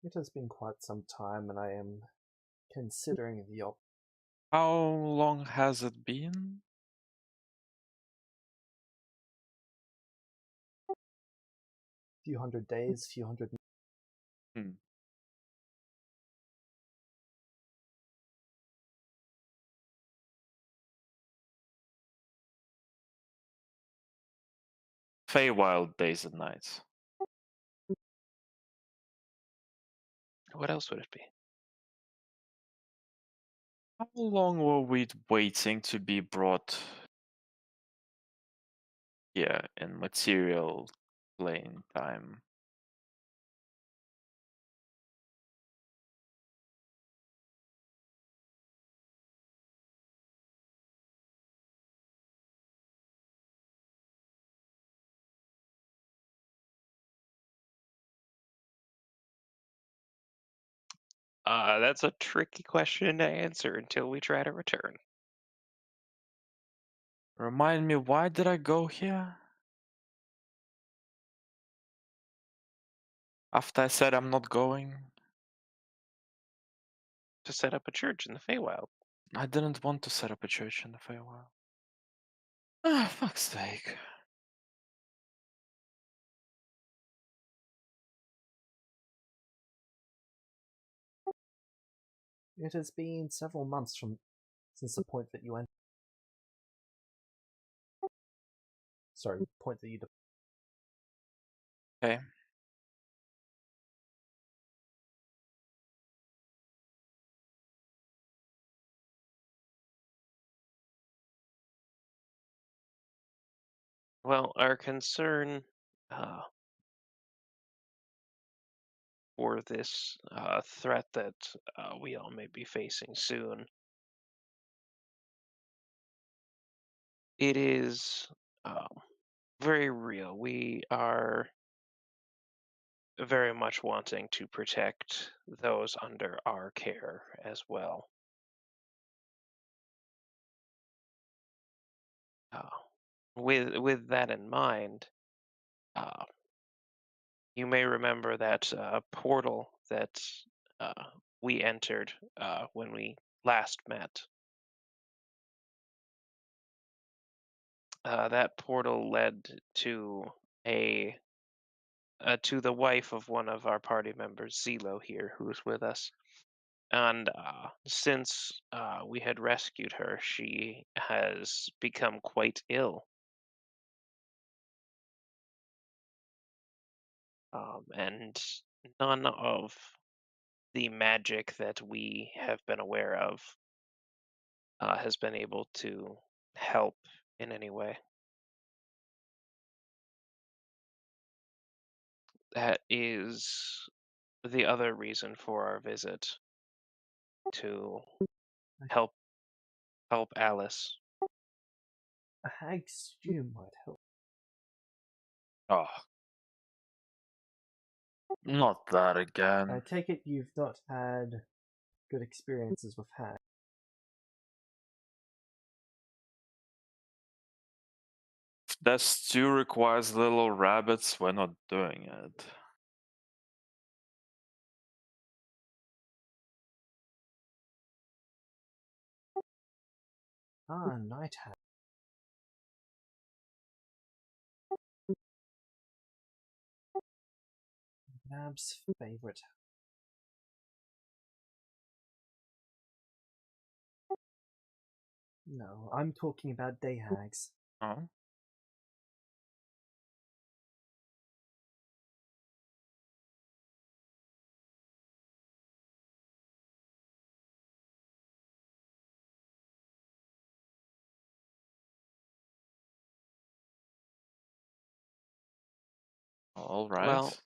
It has been quite some time, and I am considering the How long has it been? few hundred days, few hundred. Hmm. Feywild days and nights. what else would it be? How long were we waiting to be brought here in material plane time? That's a tricky question to answer until we try to return. Remind me, why did I go here? After I said I'm not going? To set up a church in the Feywild. I didn't want to set up a church in the Feywild. Ah, fuck's sake. It has been several months since the point that you went. Sorry, point that you. Okay. Well, our concern uh, for this threat that we all may be facing soon, it is very real. We are very much wanting to protect those under our care as well. Uh, with that in mind, uh, you may remember that portal that we entered when we last met. That portal led a to the wife of one of our party members, Zelo here, who's with us. And since we had rescued her, she has become quite ill. And none of the magic that we have been aware of has been able to help in any way. That is the other reason for our visit, to help Alice. A hag stew might help. Oh, not that I again. take it you've not had good experiences with hags. If that stew requires little rabbits, we're not doing it. Ah, night hag. Nab's favorite. No, I'm talking about day hags. Oh, all Well, right.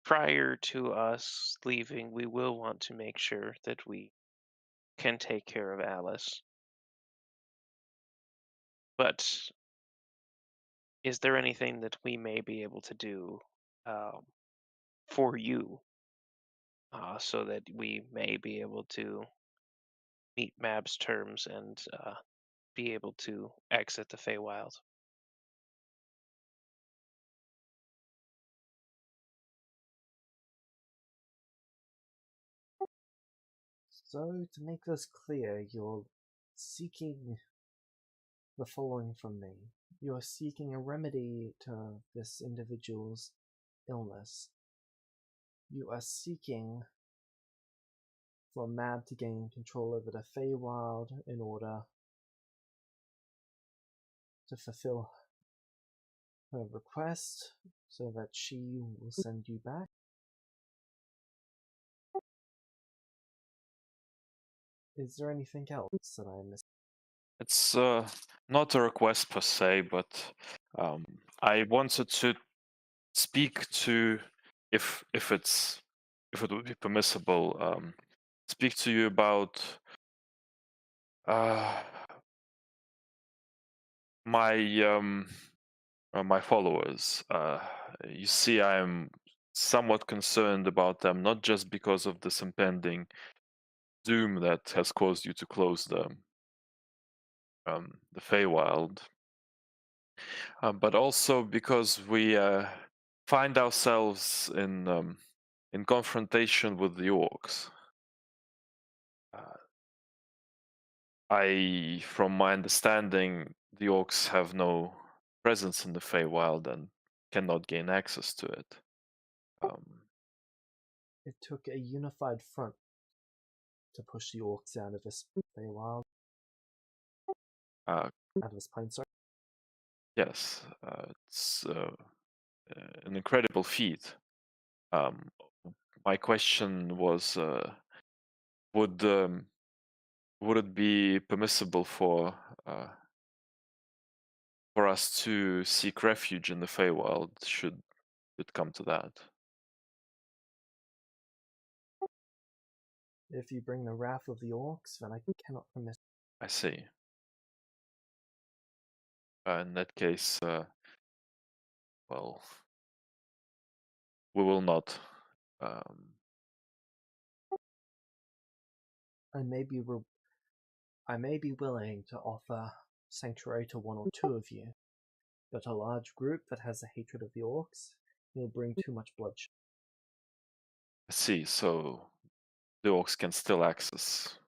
prior to us leaving, we will want to make sure that we can take care of Alice. But is there anything that we may be able to do um, for you so that we may be able to meet Mab's terms and be able to exit the Feywild? So, to make this clear, you're seeking the following from me. You are seeking a remedy to this individual's illness. You are seeking for Mab to gain control over the Feywild in order to fulfill her request so that she will send you back. Is there anything else that I missed? It's not a request per se, but um, I wanted to speak to, if it would be permissible, speak to you about uh, my my followers. You see, I'm somewhat concerned about them, not just because of this impending doom that has caused you to close the Feywild, but also because we find ourselves in confrontation with the orcs. From my understanding, the orcs have no presence in the Feywild and cannot gain access to it. It took a unified front to push the orcs out of this Feywild. Uh, Out of this plane, sorry. yes, it's an incredible feat. My question was, would it be permissible for us to seek refuge in the Feywild should it come to that? If you bring the wrath of the orcs, then I cannot permit. I see. In that case, well, we will not. I may be willing to offer sanctuary to one or two of you, but a large group that has a hatred of the orcs will bring too much bloodshed. I see. So the orcs can still access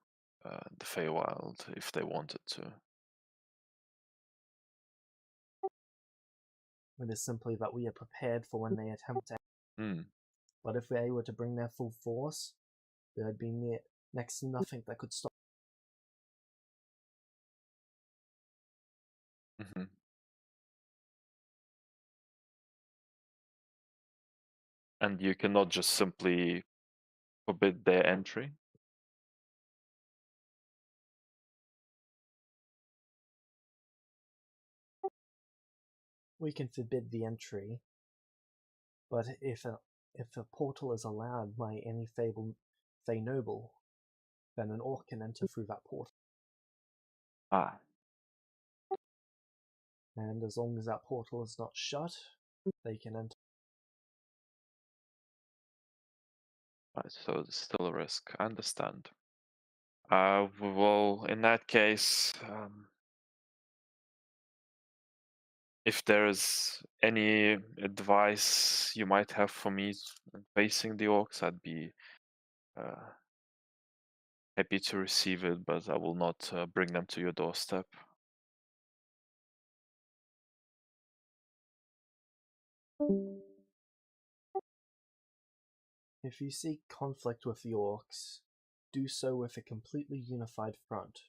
the Feywild if they wanted to. It is simply that we are prepared for when they attempt to. Hmm. But if they were to bring their full force, there would be next to nothing that could stop. Mm-hmm. And you cannot just simply forbid their entry? We can forbid the entry, but if a portal is allowed by any Fey noble, then an orc can enter through that portal. Ah, And as long as that portal is not shut, they can enter. right, so there's still a risk. I understand. Well, in that case, if there is any advice you might have for me facing the orcs, I'd be happy to receive it, but I will not bring them to your doorstep. If you seek conflict with the orcs, do so with a completely unified front.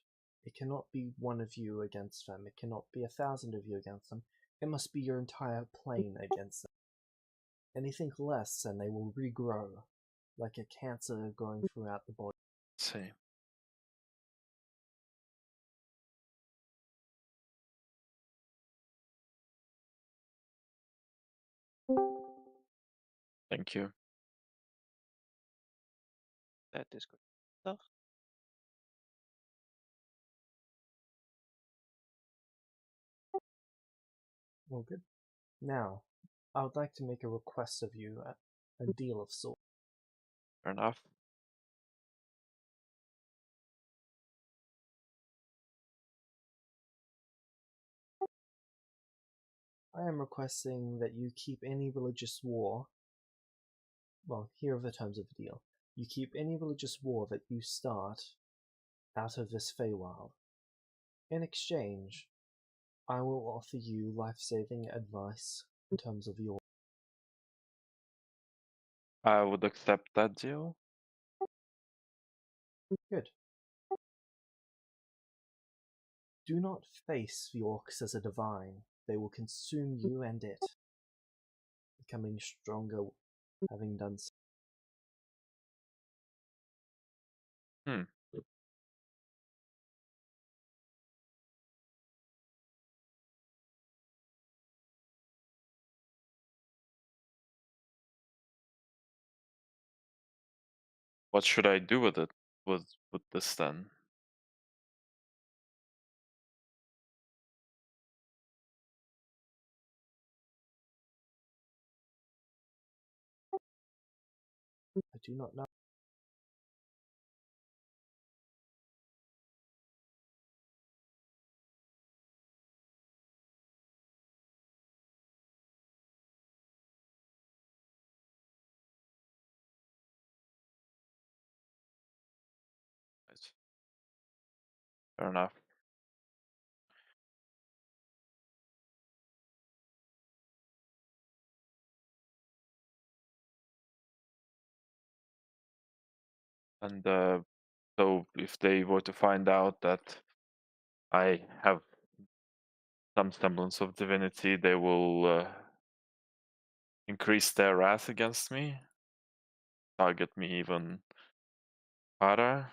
It cannot be one of you against them. It cannot be 1,000 of you against them. It must be your entire plane against them. Anything less, and they will regrow, like a cancer growing throughout the body. Let's see. Thank you. That description stuff. Well, good. Now, I would like to make a request of you, a deal of sorts. Fair enough. I am requesting that you keep any religious war. Well, here are the terms of the deal. You keep any religious war that you start out of this Feywild. In exchange, I will offer you life-saving advice in terms of your. I would accept that deal. Good. Do not face the orcs as a divine. They will consume you and it, becoming stronger having done so. Hmm. What should I do with it? With this then? I do not know. Right. Fair enough. And so if they were to find out that I have some semblance of divinity, they will increase their wrath against me, target me even harder.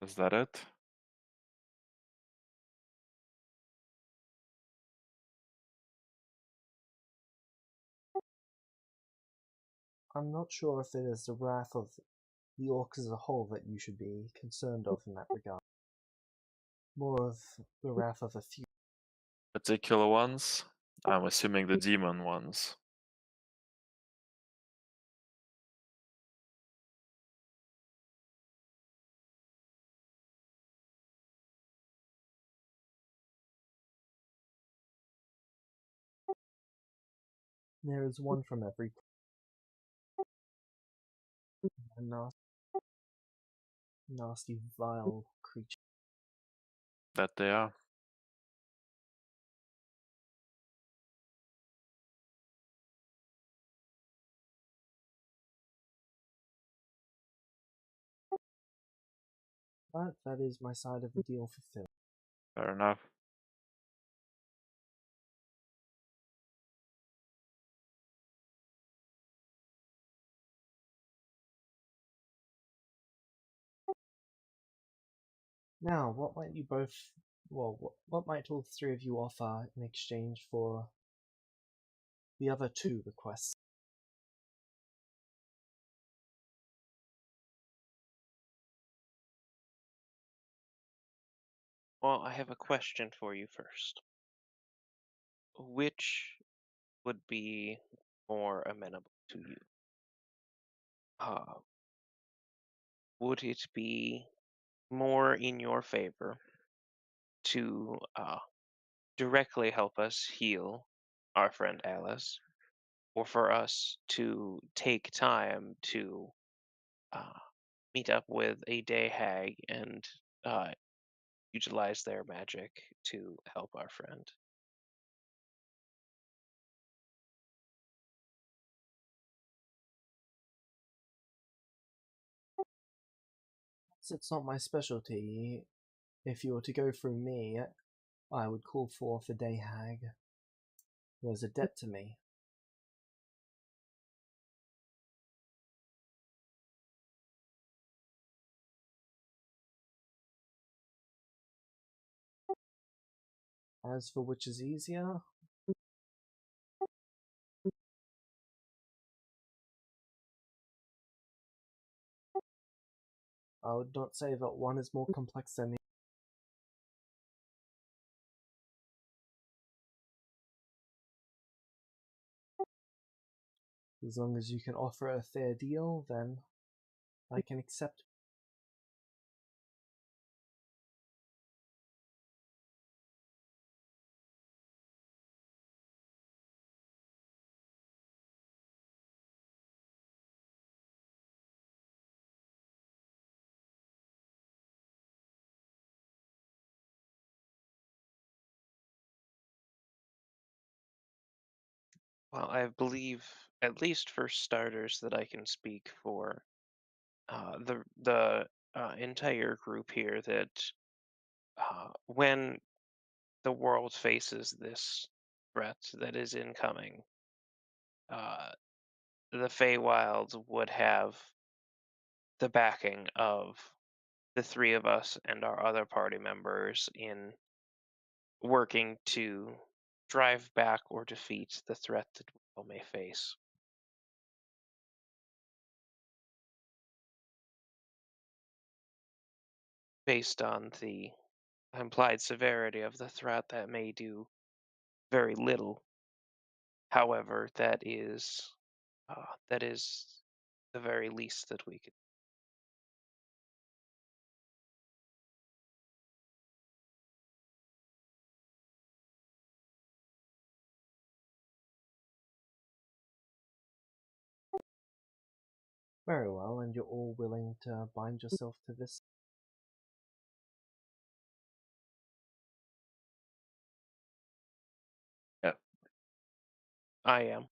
Is that it? I'm not sure if it is the wrath of the orcs as a whole that you should be concerned of in that regard. More of the wrath of a few. Particular ones? I'm assuming the demon ones. There is one from every nasty, vile creature. That they are. But that is my side of the deal fulfilled. Fair enough. Now, what might you both, well, what might all three of you offer in exchange for the other two requests? Well, I have a question for you first. Which would be more amenable to you? Uh, would it be more in your favor to directly help us heal our friend Alice, or for us to take time to uh, meet up with a day hag and uh, utilize their magic to help our friend? Since it's not my specialty, if you were to go through me, I would call forth the day hag, who is a debt to me. As for which is easier, I would not say that one is more complex than the other. As long as you can offer a fair deal, then I can accept. Well, I believe, at least for starters, that I can speak for the entire group here that when the world faces this threat that is incoming, uh, the Feywilds would have the backing of the three of us and our other party members in working to drive back or defeat the threat that we all may face. Based on the implied severity of the threat, that may do very little However, that is the very least that we could. Very well, and you're all willing to bind yourself to this? Yeah. I am.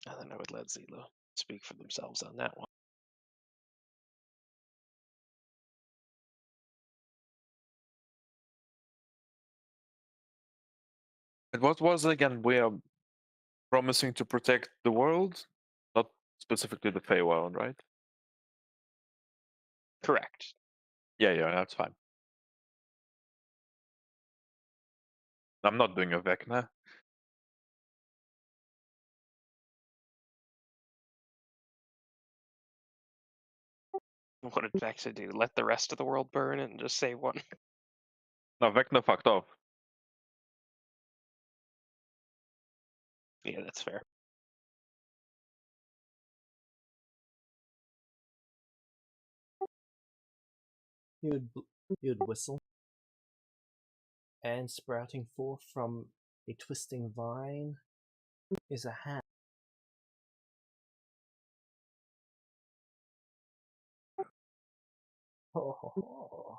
And then I would let Zila speak for themselves on that one. And what was it again? We are promising to protect the world, not specifically the Feywild, right? Correct. Yeah, that's fine. I'm not doing a vecna. What did Vexa do? Let the rest of the world burn and just save one? No, vecna fucked off. Yeah, that's fair. You'd whistle, and sprouting forth from a twisting vine is a hand. Ho ho ho.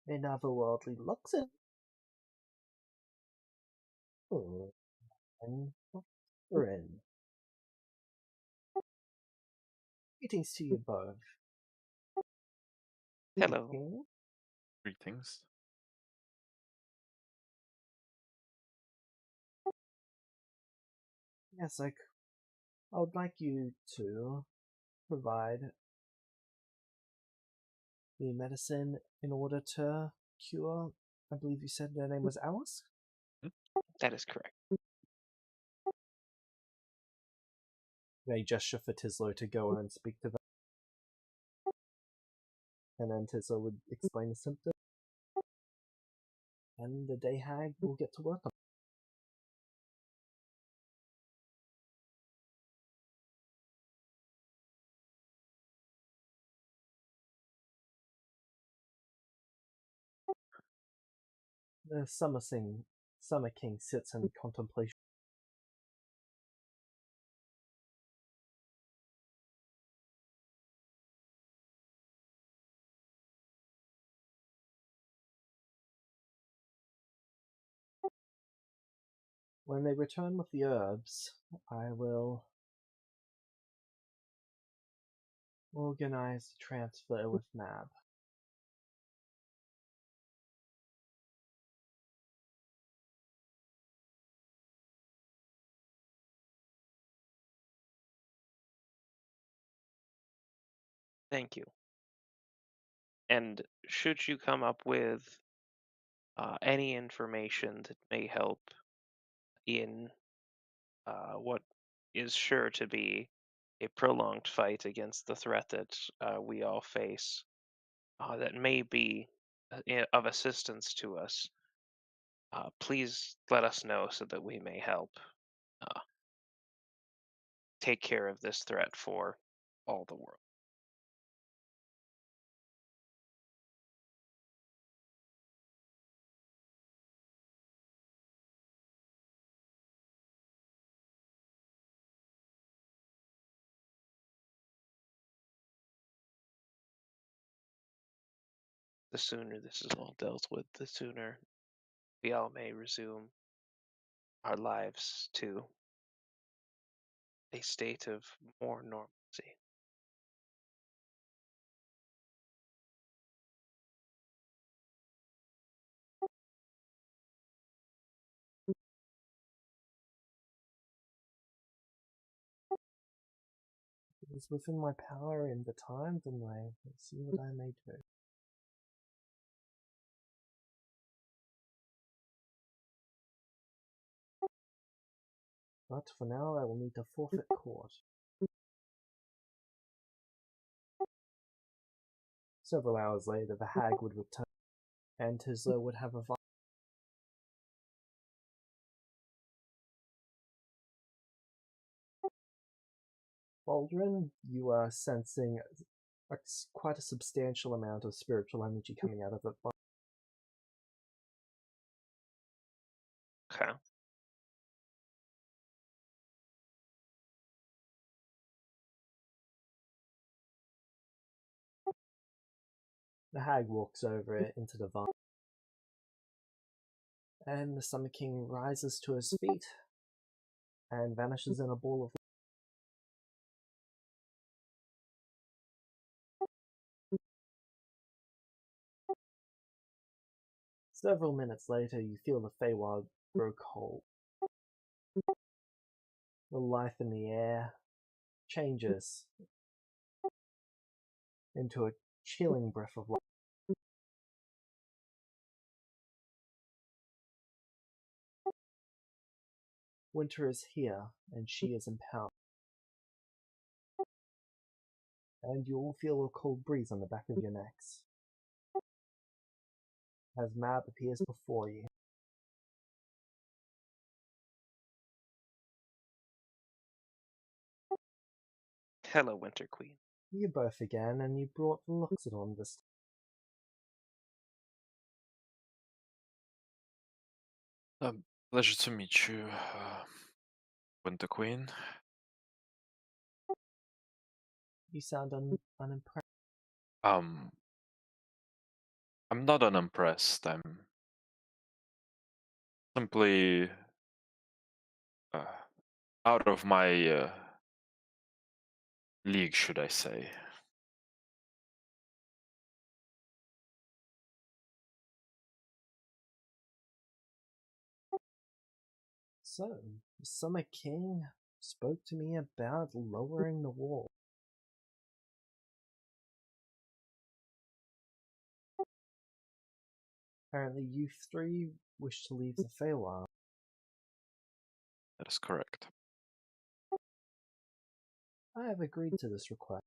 An otherworldly looks at and grin. Greetings to you both. Hello. Greetings. Greetings. Yes, I would like you to provide the medicine in order to cure. I believe you said their name was Alice? That is correct. They gesture for Tislo to go and speak to them. And then Tislo would explain the symptoms. And the day hag will get to work on it. The Summer King sits in contemplation. When they return with the herbs, I will organize the transfer with Mab. Thank you. And should you come up with any information that may help in what is sure to be a prolonged fight against the threat that we all face, that may be of assistance to us, please let us know so that we may help uh, take care of this threat for all the world. The sooner this is all dealt with, the sooner we all may resume our lives to a state of more normalcy. If it is within my power and the time, then I will see what I may do. But for now, I will need to forfeit court. Several hours later, the hag would return, and Tisla would have a Baldrin, you are sensing quite a substantial amount of spiritual energy coming out of it. Okay. The hag walks over into the vine, and the Summer King rises to his feet and vanishes in a ball of light. Several minutes later, you feel the Feywild grow cold. The life in the air changes into a chilling breath of life. Winter is here, and she is empowered. And you all feel a cold breeze on the back of your necks as Mab appears before you. Hello, Winter Queen. You both again, and you brought Luxodon this Pleasure to meet you, Winter Queen. You sound unimpressed. Um, I'm not unimpressed. I'm simply uh, out of my league, should I say. So, the Summer King spoke to me about lowering the wall. Apparently you three wish to leave the Feywild. That is correct. I have agreed to this request.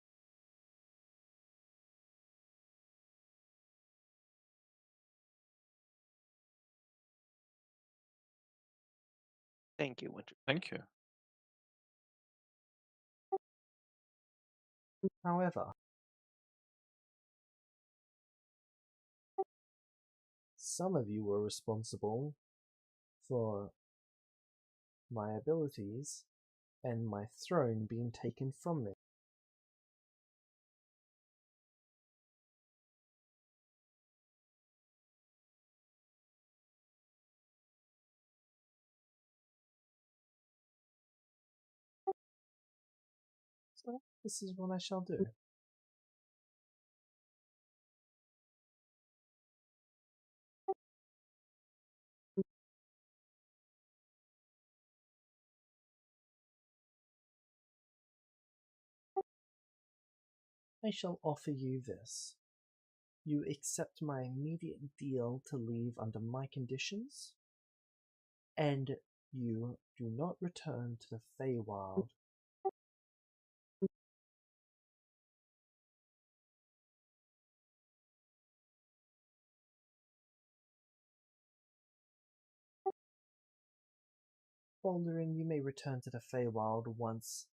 Thank you, Winter. Thank you. However, some of you were responsible for my abilities and my throne being taken from me. So, this is what I shall do. I shall offer you this. You accept my immediate deal to leave under my conditions, and you do not return to the Feywild. Baldwin, you may return to the Feywild once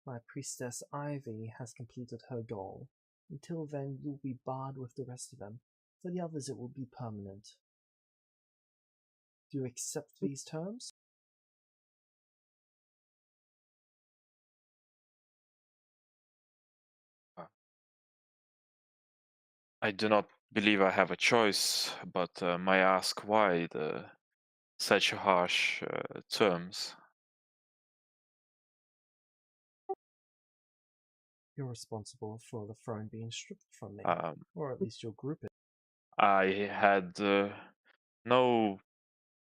my priestess Ivy has completed her goal. Until then, you'll be barred with the rest of them. For the others, it will be permanent. Do you accept these terms? I do not believe I have a choice, but may I ask why such harsh terms? You're responsible for the throne being stripped from me, Um, or at least your group is. I had no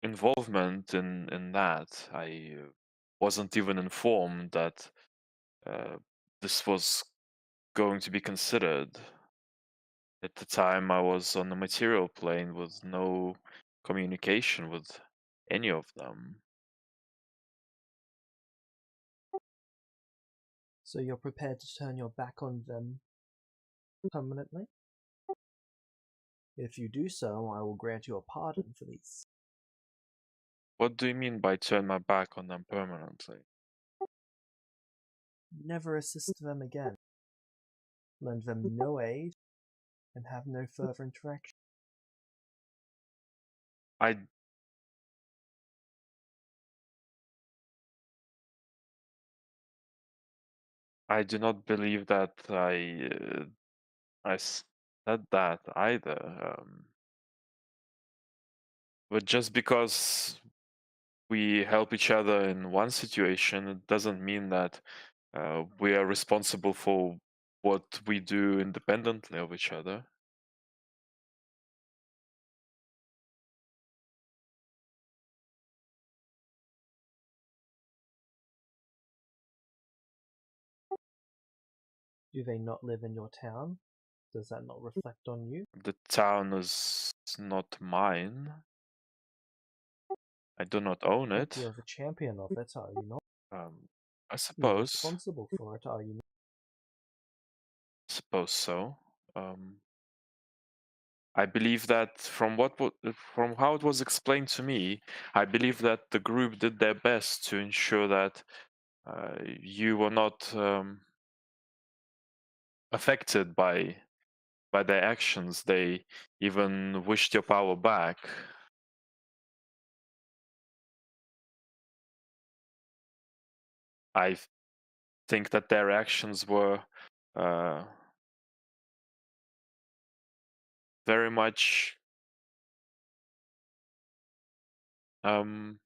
involvement in that. I wasn't even informed that this was going to be considered. At the time, I was on the material plane with no communication with any of them. So you're prepared to turn your back on them permanently. If you do so, I will grant you a pardon for these. What do you mean by turn my back on them permanently? Never assist them again. Lend them no aid, and have no further interaction. I do not believe that I said that either. But just because we help each other in one situation, it doesn't mean that we are responsible for what we do independently of each other. Do they not live in your town? Does that not reflect on you? The town is not mine. I do not own But it. you are the champion of it, are you not? I You are suppose. responsible for it, are you not? Suppose so. I believe that from how it was explained to me, I believe that the group did their best to ensure that you were not affected by their actions. They even wished your power back. I think that their actions were very much the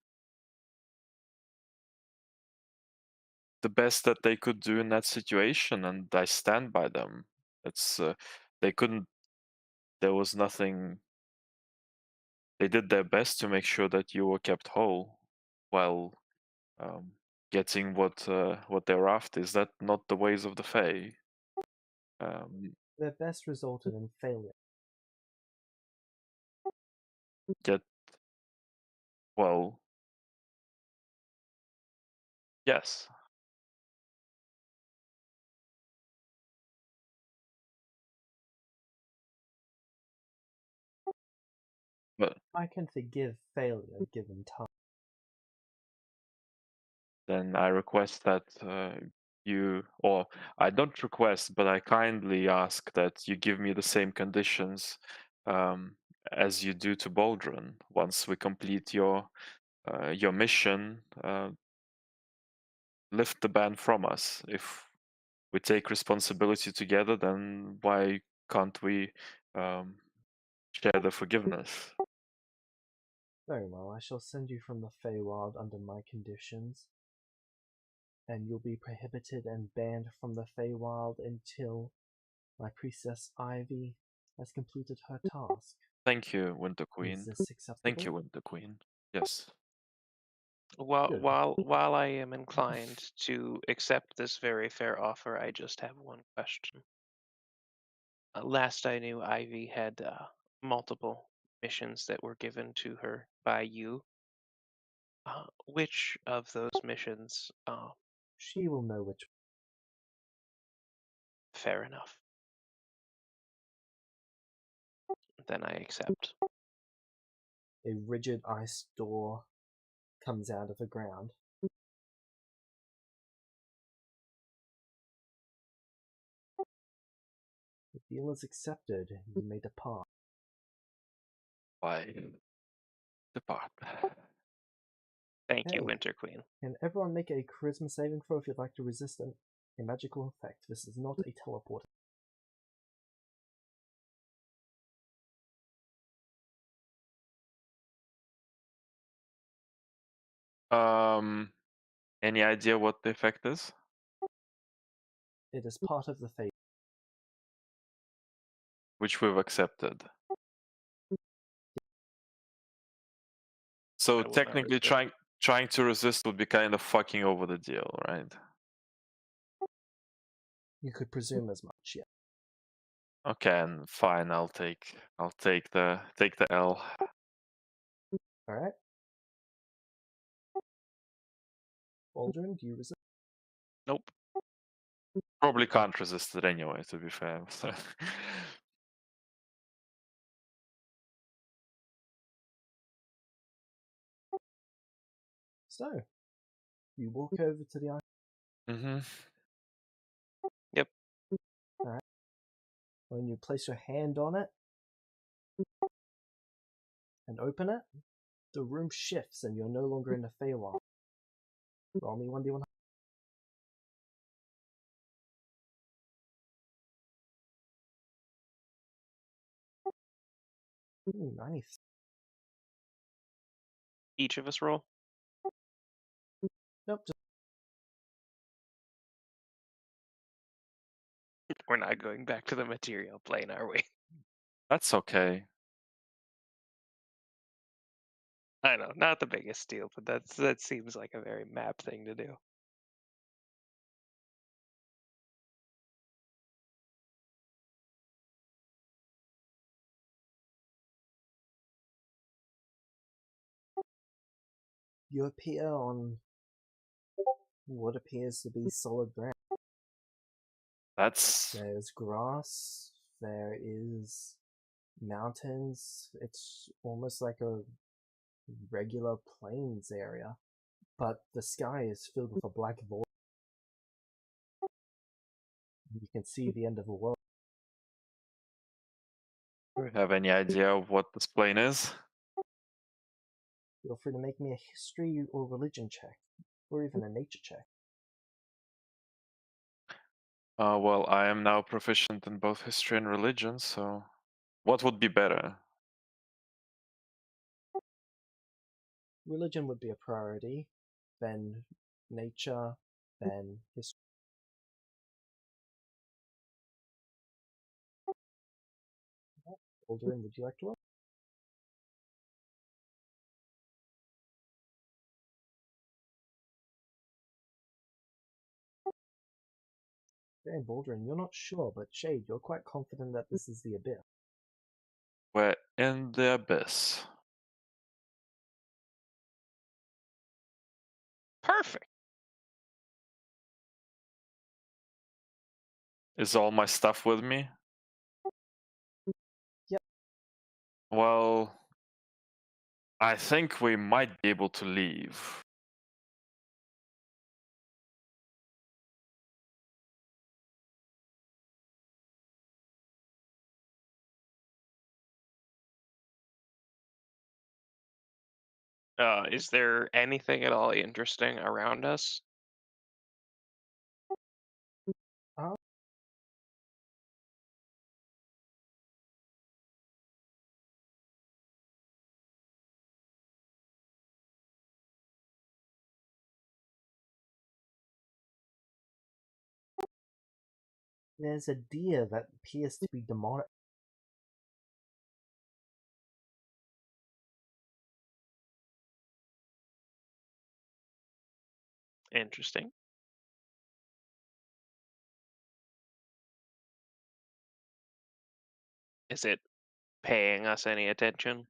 best that they could do in that situation, and I stand by them. It's they couldn't. There was nothing. They did their best to make sure that you were kept whole while getting what they're after. Is that not the ways of the Fae? Their best resulted in failure. Yet, well, yes. But I can forgive failure given time. then I request that or I don't request, but I kindly ask that you give me the same conditions as you do to Baldrin. Once we complete your mission, lift the ban from us. If we take responsibility together, then why can't we share the forgiveness? Very well, I shall send you from the Feywild under my conditions, and you'll be prohibited and banned from the Feywild until my priestess Ivy has completed her task. Thank you, Winter Is Queen. this acceptable? Thank you, Winter Queen. Yes. Good. While I am inclined to accept this very fair offer, I just have one question. Last I knew, Ivy had multiple missions that were given to her by you. Which of those missions? She will know which. Fair enough. Then I accept. A rigid ice door comes out of the ground. The deal is accepted, and you may depart. Why depart? Thank you, Hey, Winter Queen. can everyone make a charisma saving throw if you'd like to resist a magical effect? This is not a teleport. Any idea what the effect is? It is part of the fate. Which we've accepted. So I will not technically, resist. trying to resist would be kind of fucking over the deal, right? You could presume as much, yeah. Okay, and fine. I'll take the L. Alright. Aldrin, do you resist? Nope. Probably can't resist it anyway, to be fair. So. So, you walk over to the item. Mm-hmm. Yep. Alright. When you place your hand on it and open it, the room shifts and you're no longer in the Feywild. Roll me 1d1. Ooh, nice. Each of us roll. Nope, just We're not going back to the material plane, are we? That's okay. I know, not the biggest deal, but that seems like a very map thing to do. you appear on what appears to be solid ground. That's There's grass, there is mountains. It's almost like a regular plains area, but the sky is filled with a black void. You can see the end of the world. Do you have any idea of what this plane is? Feel free to make me a history or religion check, or even a nature check. Well, I am now proficient in both history and religion, so what would be better? Religion would be a priority, then nature, then history. Aldrin, would you like to roll? Okay, Baldrin, you're not sure, but Shade, you're quite confident that this is the abyss. We're in the abyss. Perfect. Is all my stuff with me? Yep. Well, I think we might be able to leave. Is there anything at all interesting around us? Uh, there's a deer that appears to be demonic. Interesting. Is it paying us any attention?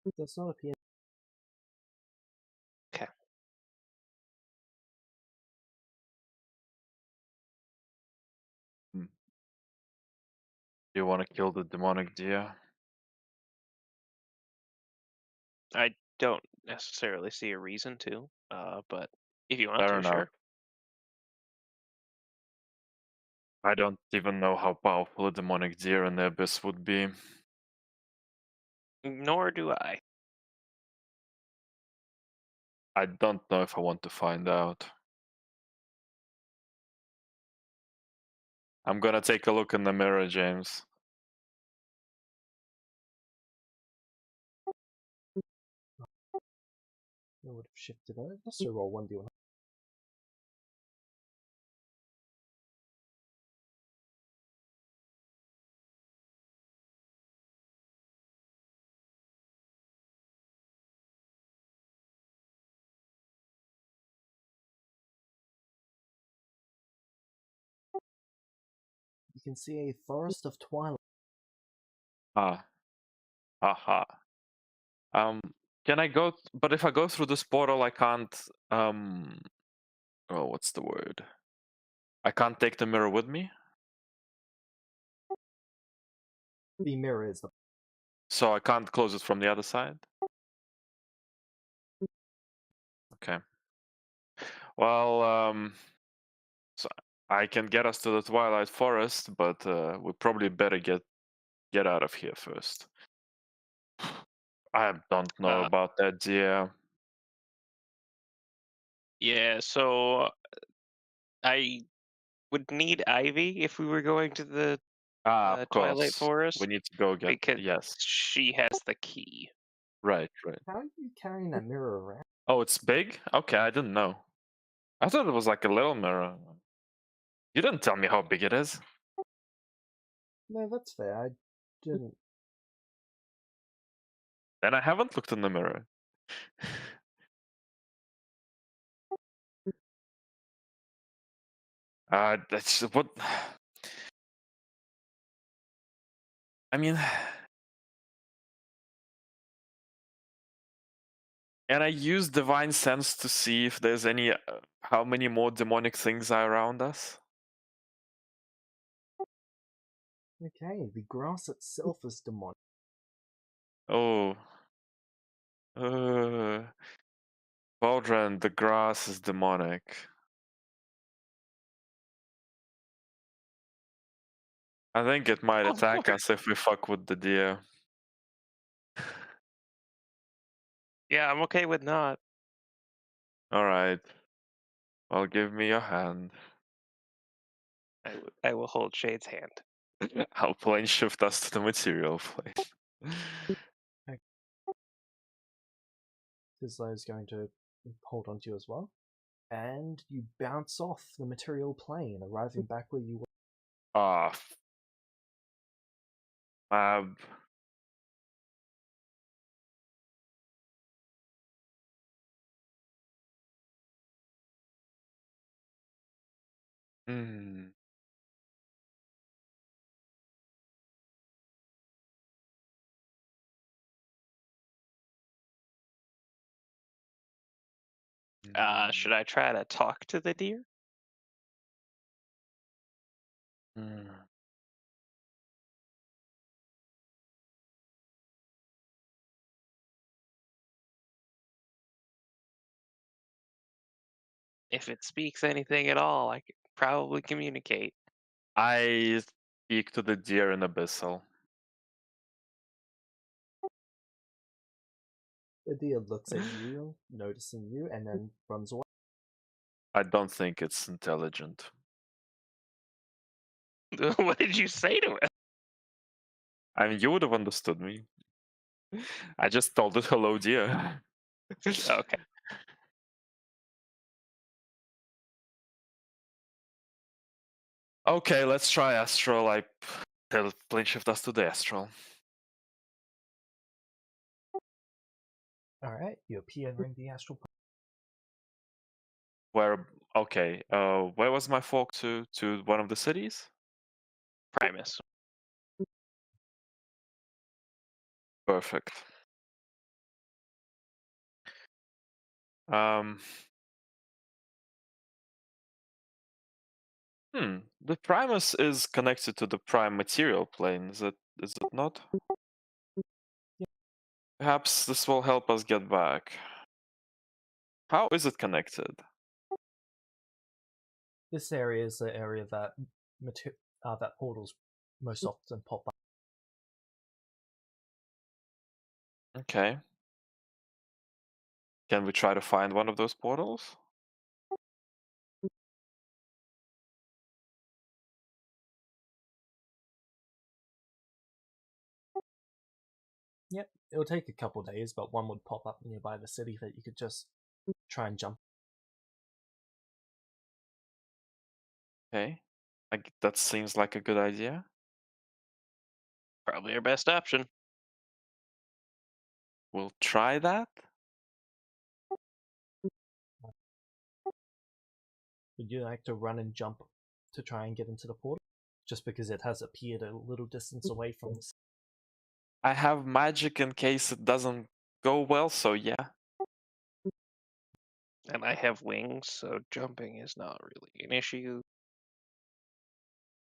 It does not appear. Okay. Hmm. Do you want to kill the demonic deer? I don't necessarily see a reason to, but if you want Fair to, enough. sure. I don't even know how powerful a demonic deer in the abyss would be. Nor do I. I don't know if I want to find out. I'm gonna take a look in the mirror, James. It would have shifted over. So roll 1d1. You can see a forest of twilight. Ah, Aha. Can I go? But if I go through this portal, I can't. Oh, what's the word? I can't take the mirror with me, The mirror is the. so I can't close it from the other side. Okay. Well, so I can get us to the Twilight Forest, but we probably better get out of here first. I don't know Uh, about that, dear. yeah, so I would need Ivy if we were going to the Ah, of Twilight course. We Forest need to go get. because Yes. she has the key. Right, right. How are you carrying that mirror around? Oh, it's big? Okay, I didn't know. I thought it was like a little mirror. You didn't tell me how big it is. No, that's fair. I didn't. Then I haven't looked in the mirror. That's what. I mean, and I use divine sense to see if there's any, how many more demonic things are around us. Okay, the grass itself is demonic. Oh, uh, Baldren, the grass is demonic. I think it might attack us if we fuck with the deer. Yeah, I'm okay with not. All right. Well, give me your hand. I will hold Shade's hand. I'll plane shift us to the material plane. Tisla is going to hold onto you as well. And you bounce off the material plane, arriving back where you were. Ah, uh, hmm. Should I try to talk to the deer? Hmm. If it speaks anything at all, I could probably communicate. I speak to the deer in Abyssal. The deer looks at you, noticing you, and then runs away. I don't think it's intelligent. What did you say to it? I mean, you would have understood me. I just told it hello, dear. Okay. Okay, let's try Astral. I tell plane shift us to the Astral. Alright, you appear entering the astral plane. Where? Okay. Where was my fork to? To one of the cities? Primus. Perfect. Um. The Primus is connected to the Prime Material plane. Is it? Is it not? Perhaps this will help us get back. How is it connected? This area is the area that that portals most often pop up. Okay. Can we try to find one of those portals? Yep, it'll take a couple days, but one would pop up nearby the city that you could just try and jump. Okay. That seems like a good idea. Probably our best option. We'll try that. Would you like to run and jump to try and get into the portal? Just because it has appeared a little distance away from the city. I have magic in case it doesn't go well, so yeah. And I have wings, so jumping is not really an issue.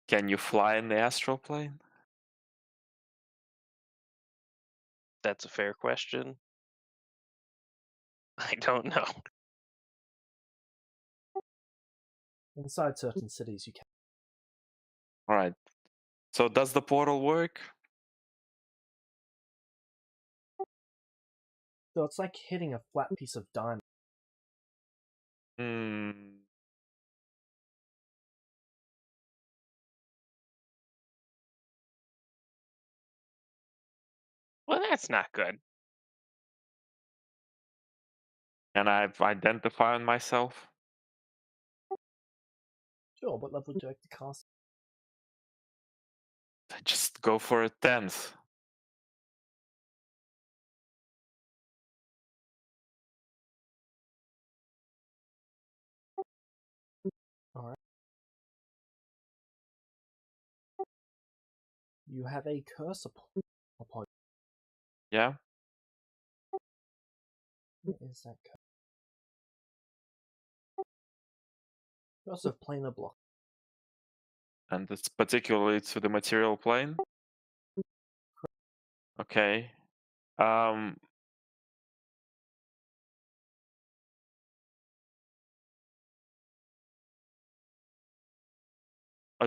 Can you fly in the astral plane? That's a fair question. I don't know. Inside certain cities, you can. Alright. So does the portal work? So it's like hitting a flat piece of diamond. Hmm. Well, that's not good. Can I identify on myself? Sure, what level would you like to cast? Just go for a 10th. Alright. You have a curse upon Yeah? you. What is that curse? Curse of planar block. And it's particularly to the material plane? Okay. Um,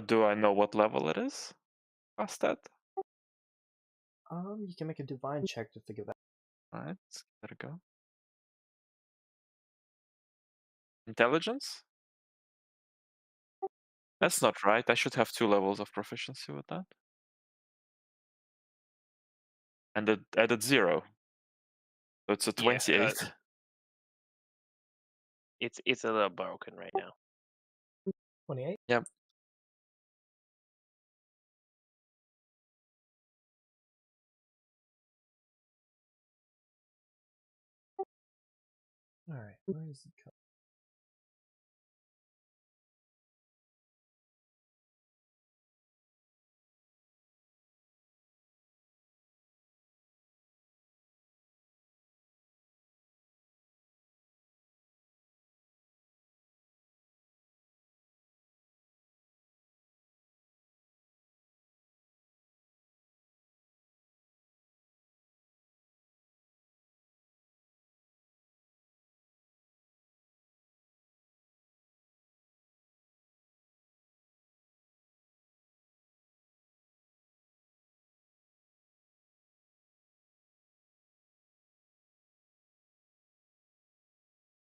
do I know what level it is? Past that? You can make a divine check to figure that. Alright, let's give it a go. Intelligence? That's not right. I should have 2 levels of proficiency with that. And it added 0. So it's a Yeah, 28. it's a little broken right now. 28. Yep. Alright, where is the curse?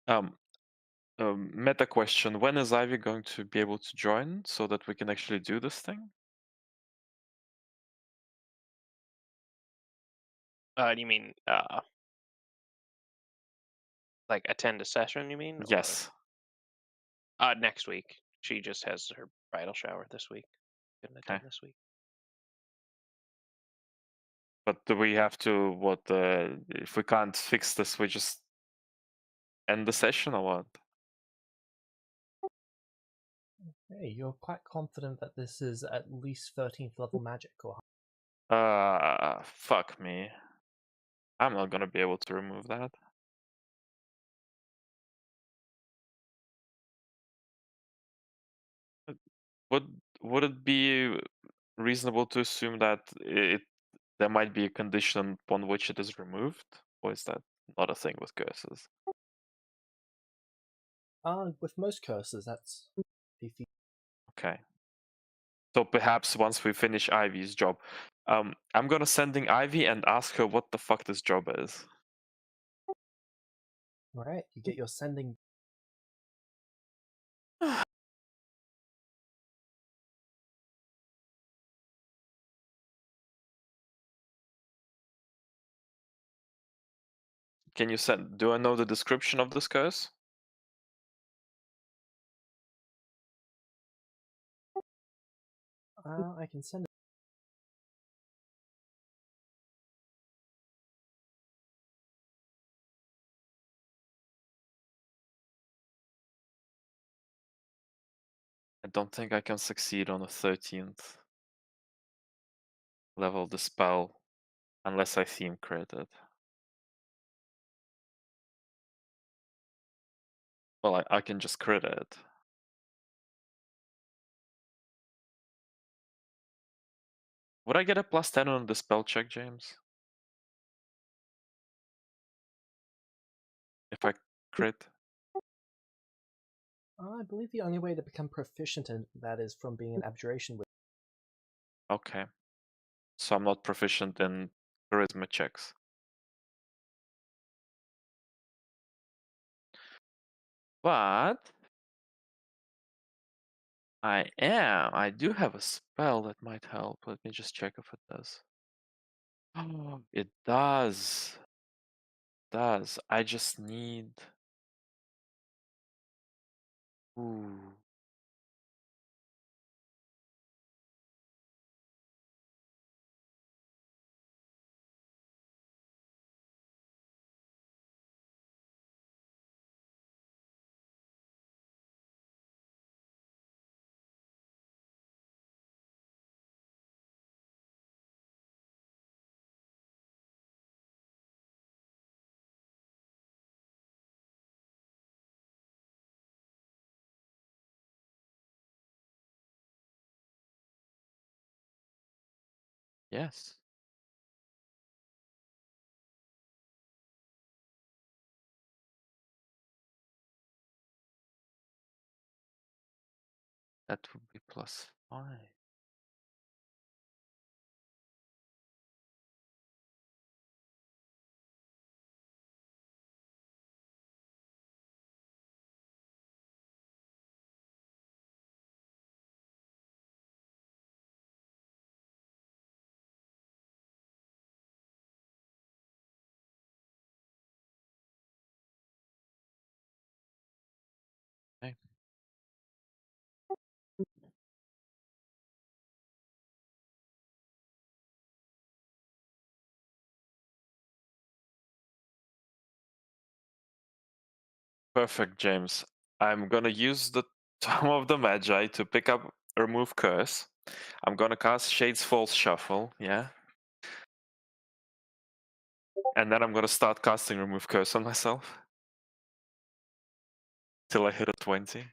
Um, Meta question. When is Ivy going to be able to join so that we can actually do this thing? You mean like attend a session? You mean, or Yes. next week? She just has her bridal shower this week. Couldn't Okay. attend this week. But do we have to, what, if we can't fix this, we just end the session or what? Hey, you're quite confident that this is at least 13th level magic, or Fuck me. I'm not gonna be able to remove that. Would it be reasonable to assume that there might be a condition upon which it is removed? Or is that not a thing with curses? with most curses, that's a feat. Okay. So perhaps once we finish Ivy's job, I'm gonna sending Ivy and ask her what the fuck this job is. Alright, you get your sending. Can you send? Do I know the description of this curse? I can send it. I don't think I can succeed on a 13th level the spell. Unless I theme crit it. Well, I can just crit it. Would I get a +10 on the spell check, James? If I crit? I believe the only way to become proficient in that is from being an abjuration. Okay. So I'm not proficient in charisma checks. But I do have a spell that might help. Let me just check if it does. Oh, it does. Does. I just need. Ooh. Yes. That would be +5. Okay. Perfect, James. I'm gonna use the Tome of the Magi to pick up Remove Curse. I'm gonna cast Shade's False Shuffle, yeah? And then I'm gonna start casting Remove Curse on myself. Till I hit a 20.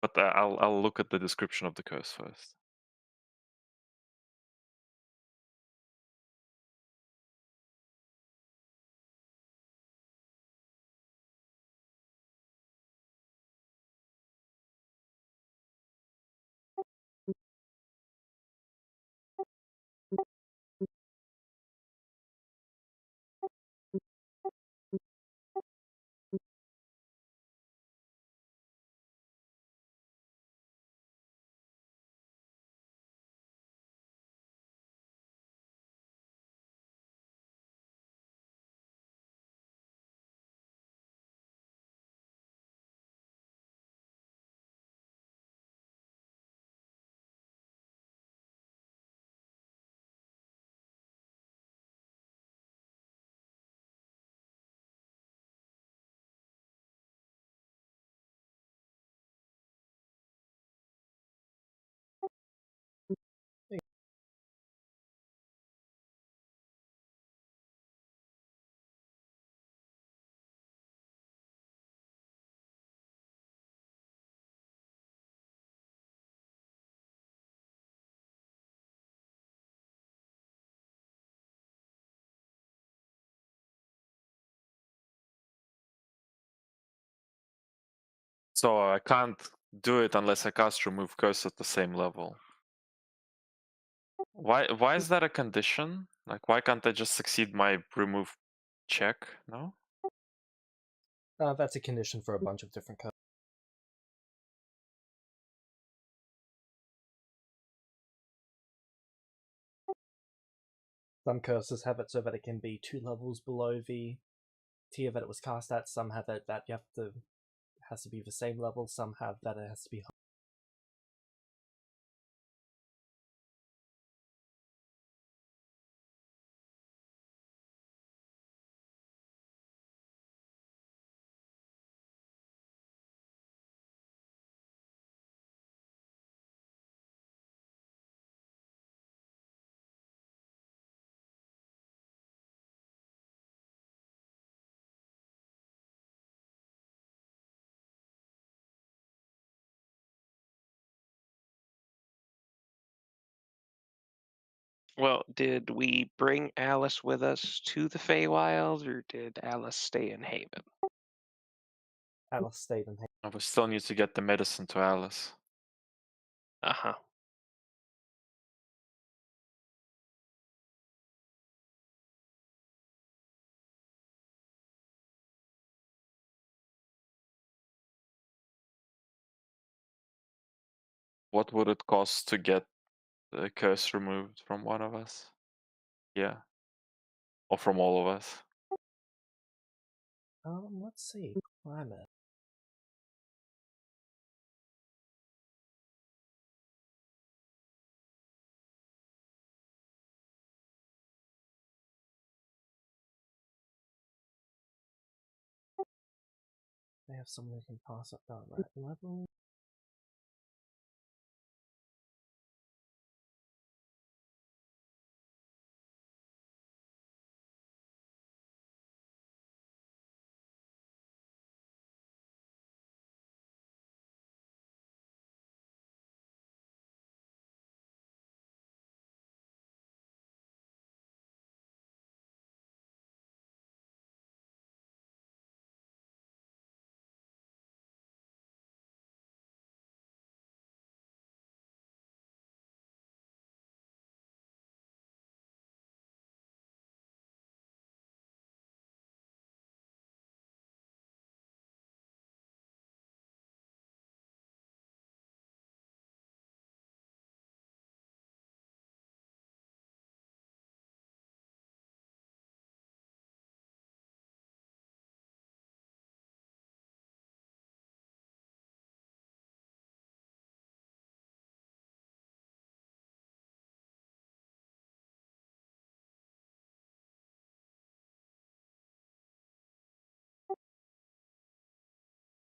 But I'll look at the description of the curse first. So I can't do it unless I cast Remove Curse at the same level. Why is that a condition? Like, why can't I just succeed my remove check? No? That's a condition for a bunch of different curses. Some curses have it so that it can be 2 levels below the tier that it was cast at. Some have it that it has to be the same level. Some have that it has to be Well, did we bring Alice with us to the Feywild, or did Alice stay in Haven? Alice stayed in I we still need to get the medicine to Alice. Uh huh. What would it cost to get the curse removed from one of us? Yeah. Or from all of us? Let's see. Climate. They have someone who can pass up that level.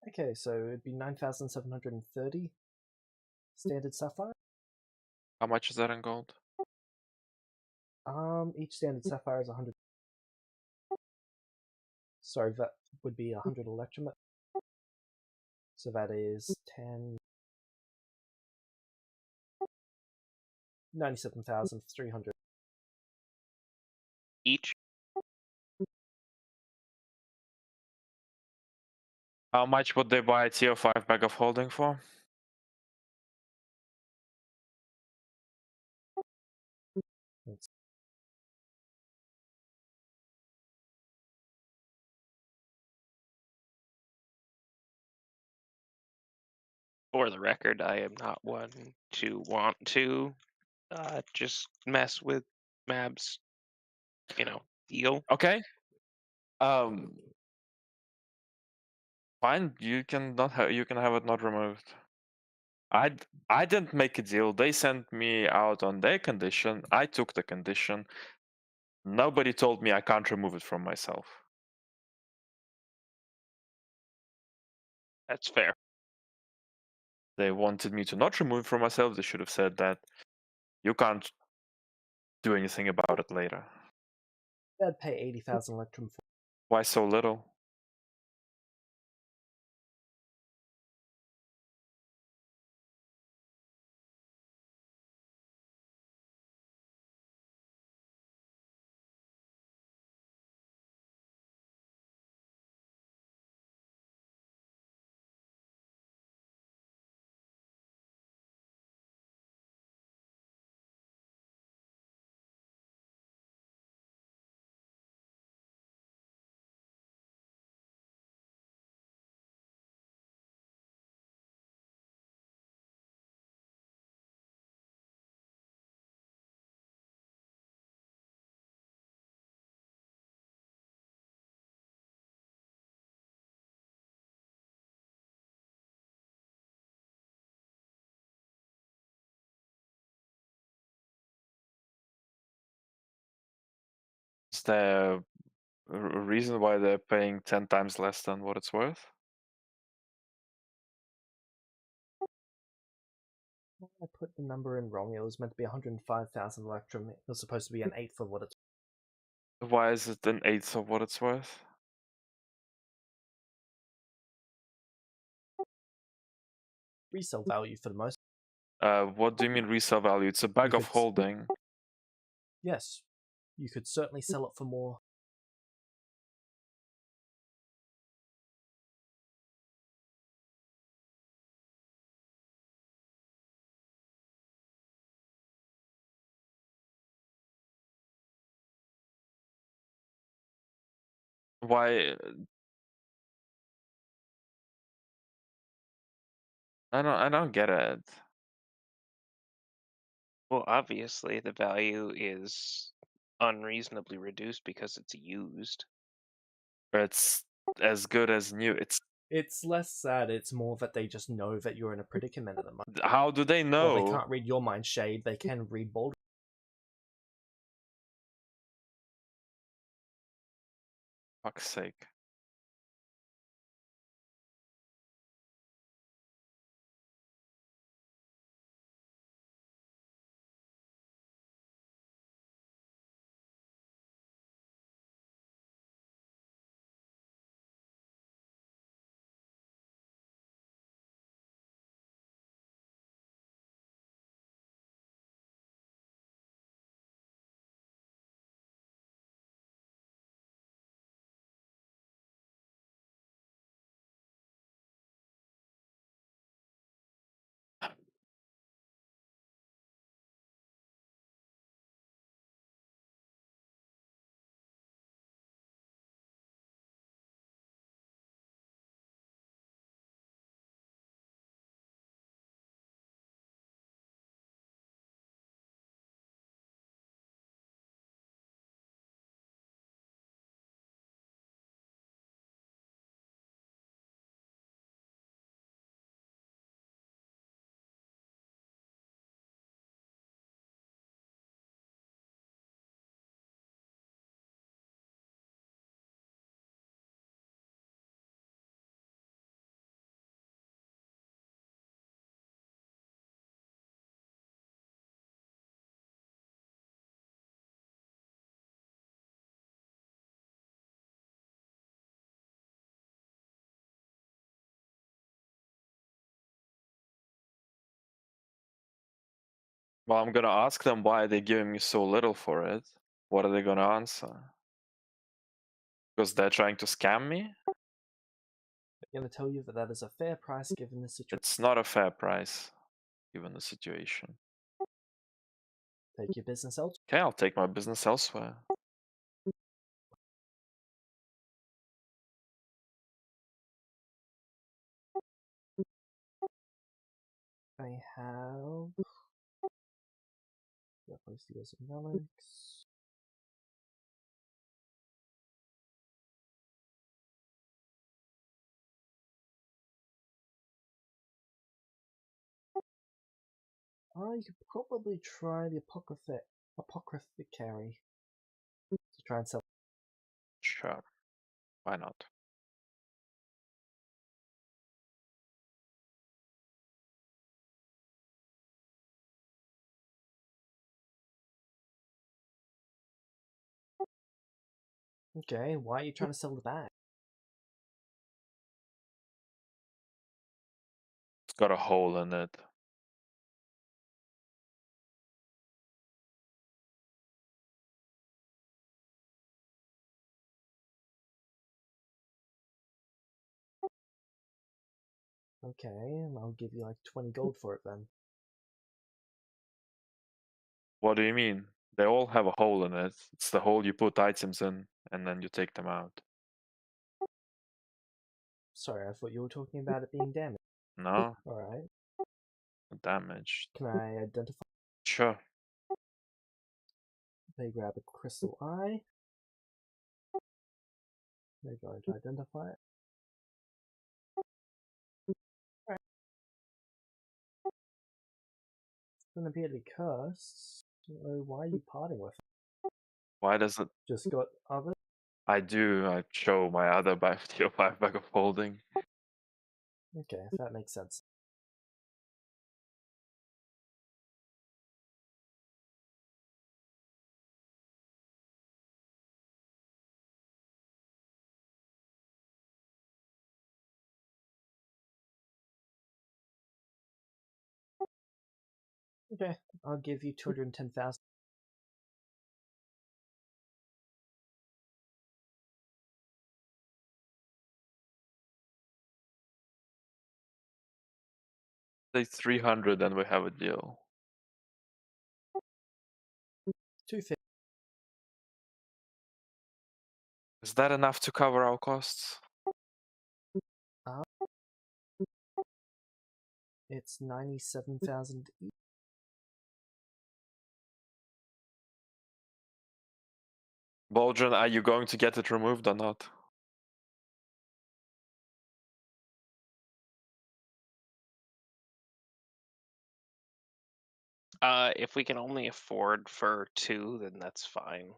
Okay, so it'd be 9,730 standard sapphire. How much is that in gold? Each standard sapphire is 100. Sorry, that would be 100 electrum. So that is 10. 97,300. Each. How much would they buy a tier 5 bag of holding for? For the record, I am not one to want to just mess with Mab's, deal. Okay. Um Fine, you can not have you can have it not removed. I didn't make a deal. They sent me out on their condition. I took the condition. Nobody told me I can't remove it from myself. That's fair. They wanted me to not remove it from myself. They should have said that you can't do anything about it later. I'd pay 80,000 electrum for. Why so little? Is there a reason why they're paying 10 times less than what it's worth? I put the number in wrong. It was meant to be 105,000 electrum. It was supposed to be an eighth of what it's. Why is it an eighth of what it's worth? Resale value for the most. What do you mean resale value? It's a bag If of it's holding. Yes, you could certainly sell it for more. Why? I don't get it. Well, obviously, the value is unreasonably reduced because it's used. It's as good as new. It's less sad, it's more that they just know that you're in a predicament at the moment. How do they While they know? can't read your mind, Shade, they can read Boulder. Fuck's sake. Well, I'm gonna ask them why are they giving me so little for it. What are they gonna answer? Because they're trying to scam me? I'm going to tell you that that is a fair price given the situation. It's not a fair price, given the situation. Take your business elsewhere. Okay, I'll take my business elsewhere. I have. Replace the as relics. You could probably try the Apothecary to try and sell. Sure, why not? Okay, why are you trying to sell the bag? It's got a hole in it. Okay, I'll give you like 20 gold for it then. What do you mean? They all have a hole in it. It's the hole you put items in, and then you take them out. Sorry, I thought you were talking about it being damaged. No, Alright, damaged. can I identify? Sure. They grab a crystal eye. They're going to identify it. Alright. It's going to be cursed. So why are you parting with it? Why does it? Just got other? I do. I show my other bag, the bag of holding. Okay, that makes sense. Okay, I'll give you 210,000. Say 300 and we have a deal. 250. Is that enough to cover our costs? It's 97,000 each. Baldrin, are you going to get it removed or not? If we can only afford for 2, then that's fine.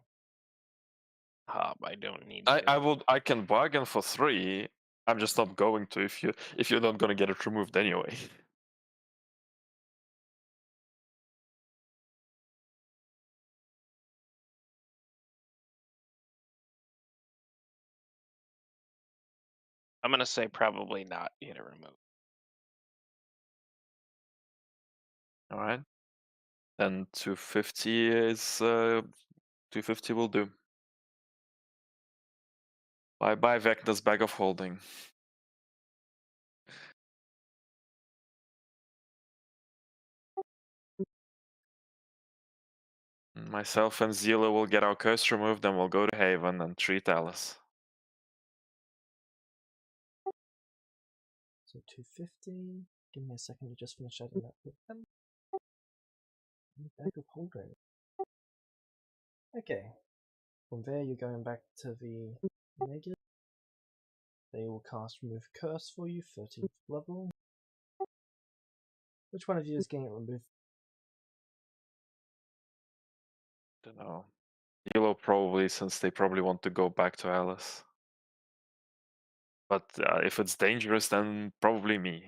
I don't need to. I can bargain for 3. I'm just not going to if you're not gonna get it removed anyway. I'm gonna say probably not get it removed. All right. Then 250 is 250 will do. Bye bye Vecna's bag of holding. Myself and Zila will get our curse removed and we'll go to Haven and treat Alice. So 250. Give me a second to just finish adding that with them. Bag of holding. Okay. From there, you're going back to the negative. They will cast Remove Curse for you, 13th level. Which one of you is getting it removed? Don't know. Zila probably, since they probably want to go back to Alice. But if it's dangerous, then probably me.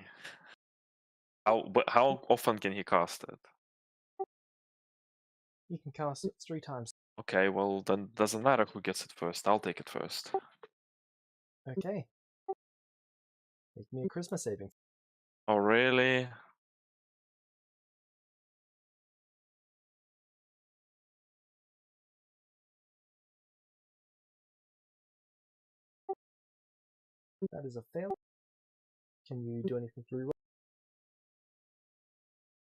But how often can he cast it? You can cast it 3 times. Okay, well then doesn't matter who gets it first. I'll take it first. Okay. Make me a charisma saving. Oh really? That is a fail. Can you do anything to reroll?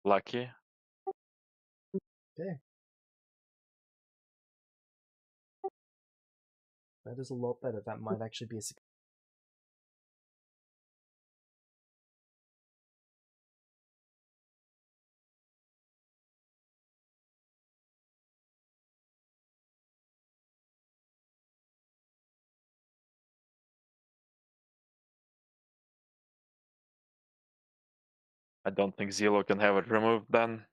Lucky. Okay. That is a lot better. That might actually be a success. I don't think Zilo can have it removed then.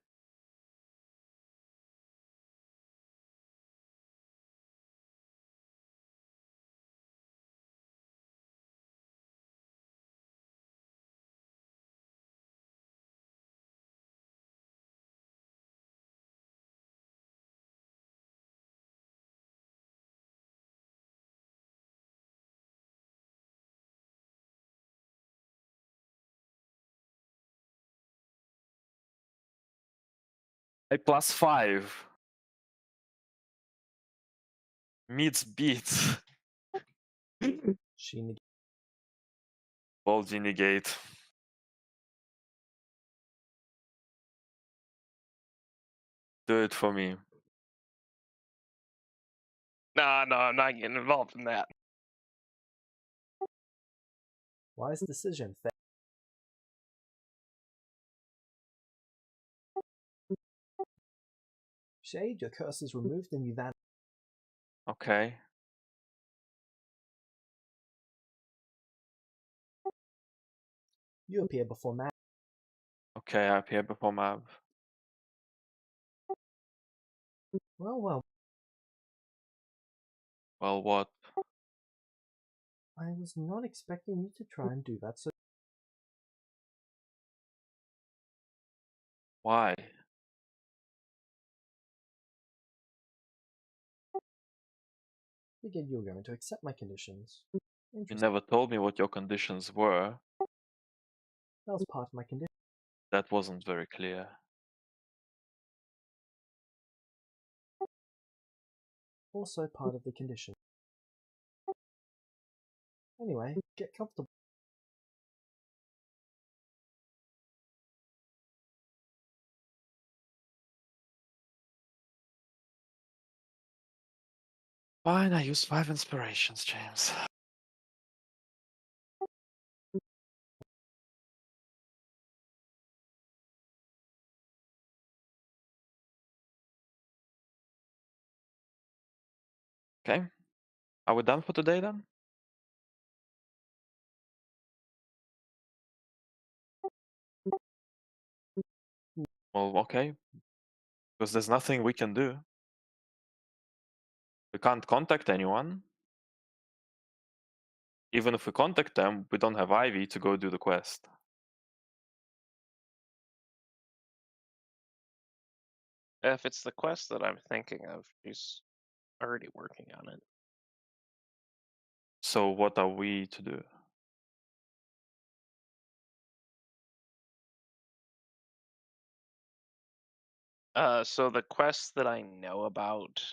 A +5. Meets beats. She negates. Baldi negate. Do it for me. No, I'm not getting involved in that. Wise decision. Shade, your curse is removed and you vanish. Okay. You appear before Matt. Okay, I appear before Mab. Well, Well, what? I was not expecting you to try and do that, so Why? figured you were going to accept my conditions. You Interesting. never told me what your conditions were. That was part of my condition. That wasn't very clear. Also part of the condition. Anyway, get comfortable. Fine, I use 5 inspirations, James. Okay. Are we done for today then? Well, okay. Because there's nothing we can do. We can't contact anyone. Even if we contact them, we don't have Ivy to go do the quest. If it's the quest that I'm thinking of, she's already working on it. So what are we to do? So the quests that I know about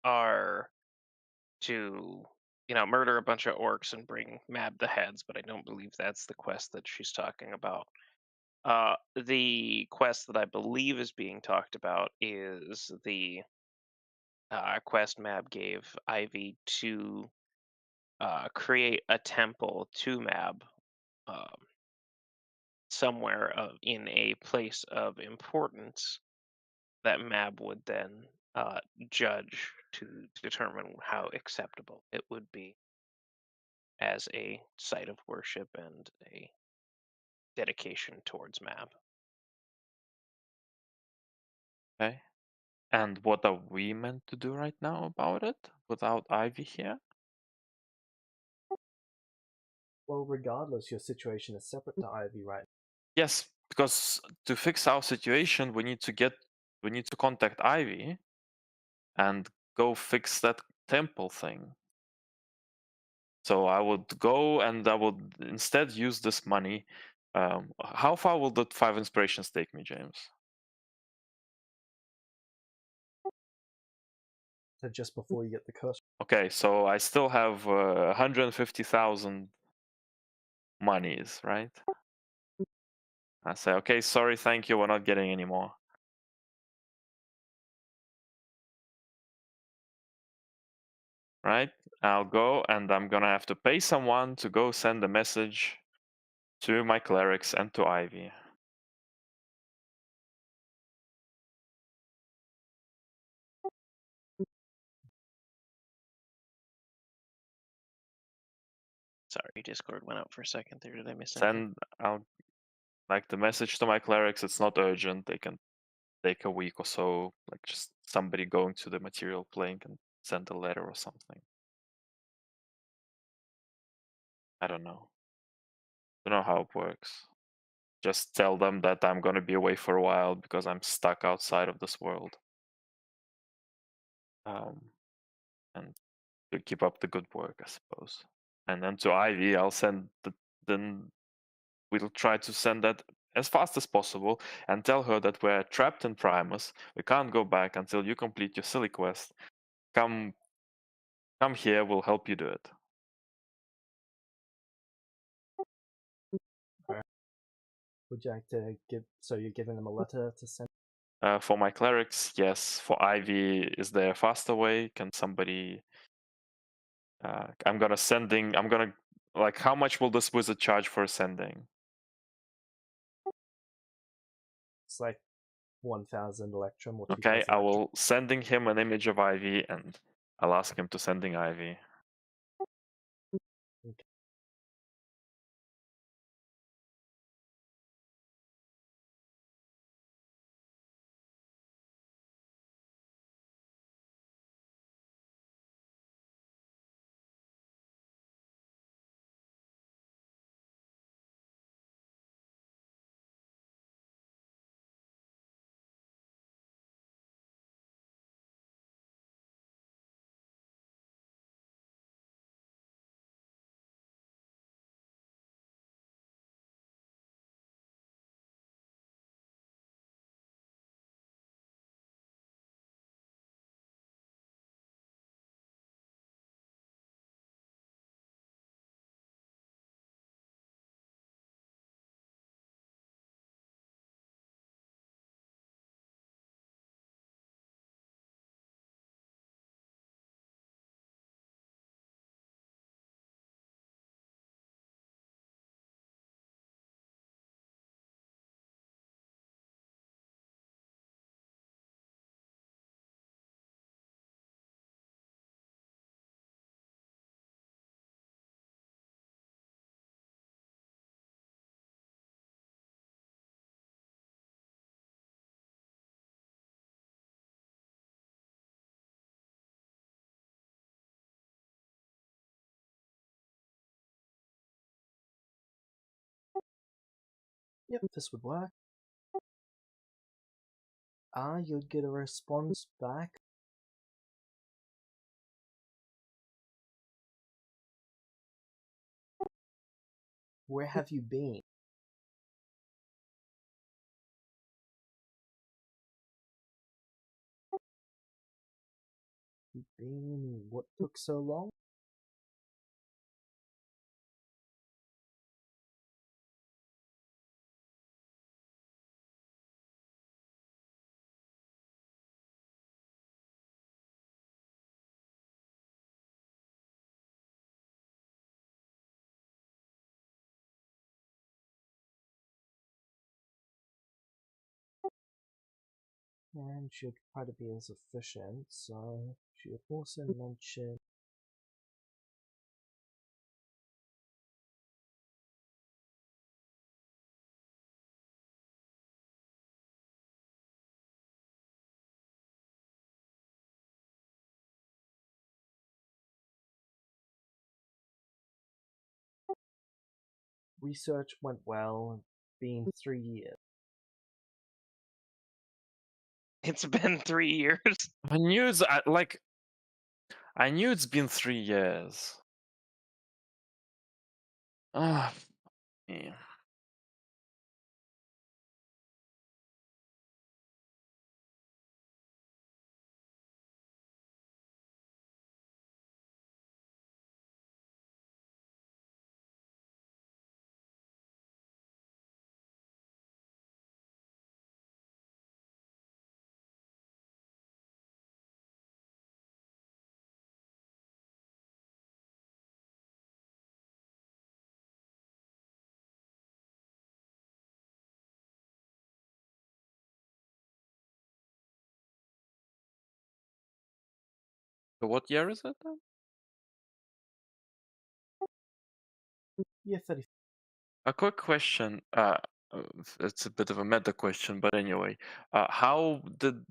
are to, murder a bunch of orcs and bring Mab the heads, but I don't believe that's the quest that she's talking about. The quest that I believe is being talked about is the quest Mab gave Ivy to create a temple to Mab um, somewhere in a place of importance that Mab would then judge to determine how acceptable it would be as a site of worship and a dedication towards Mab. Okay. And what are we meant to do right now about it without Ivy here? Well, regardless, your situation is separate to Ivy right now. Yes, because to fix our situation, we need to contact Ivy and go fix that temple thing. So I would go and I would instead use this money. How far will the 5 inspirations take me, James? So just before you get the curse. Okay, so I still have 150,000 monies, right? I say, okay, sorry, thank you, we're not getting any more. Right? I'll go and I'm gonna have to pay someone to go send a message to my clerics and to Ivy. Sorry, Discord went out for a second there. Did I miss anything? Send out like the message to my clerics. It's not urgent. They can take a week or so. Like just somebody going to the material plane can send a letter or something. I don't know. Don't know how it works. Just tell them that I'm gonna be away for a while because I'm stuck outside of this world. And to keep up the good work, I suppose. And then to Ivy, I'll send then we'll try to send that as fast as possible and tell her that we're trapped in Primus. We can't go back until you complete your silly quest. Come here, we'll help you do it. Would you like to give? So you're giving them a letter to send? For my clerics, yes. For Ivy, is there a faster way? Can somebody? I'm gonna like. How much will this wizard charge for sending? It's like 1,000 electrum or Okay, 2,000 I electrum. will sending him an image of Ivy, and I'll ask him to sending Ivy. Okay. Yep, this would work. You'll get a response back. Where have you been? What took so long? And she'd try to be as efficient, so she would also mention. Research went well, being 3 years. It's been 3 years. I knew I knew it's been 3 years. Ah, yeah. So what year is it then? Yeah, 30. A quick question. It's a bit of a meta question, but anyway, how did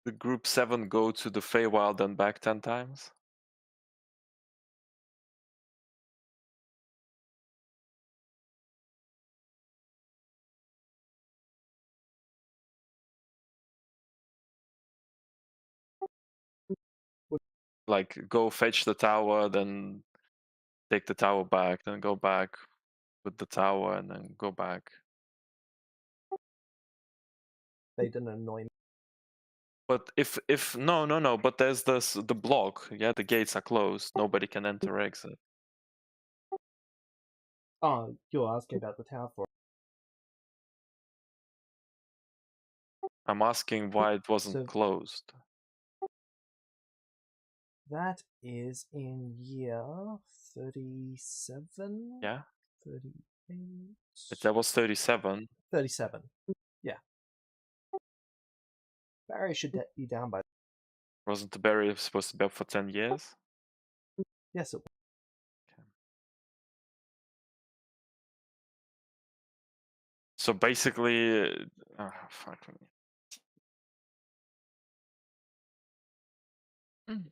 the group 7 go to the Feywild and back 10 times? Like go fetch the tower, then take the tower back, then go back with the tower, and then go back. They didn't annoy me. But if no, but there's the block. Yeah, the gates are closed. Nobody can enter or exit. Oh, you're asking about the tower for. I'm asking why it wasn't So closed. that is in year 37? Yeah, 38? that was 37. 37. Yeah. Barrier should be down by. Wasn't the barrier supposed to be up for 10 years? Yes, it. So basically, fuck me. Mm.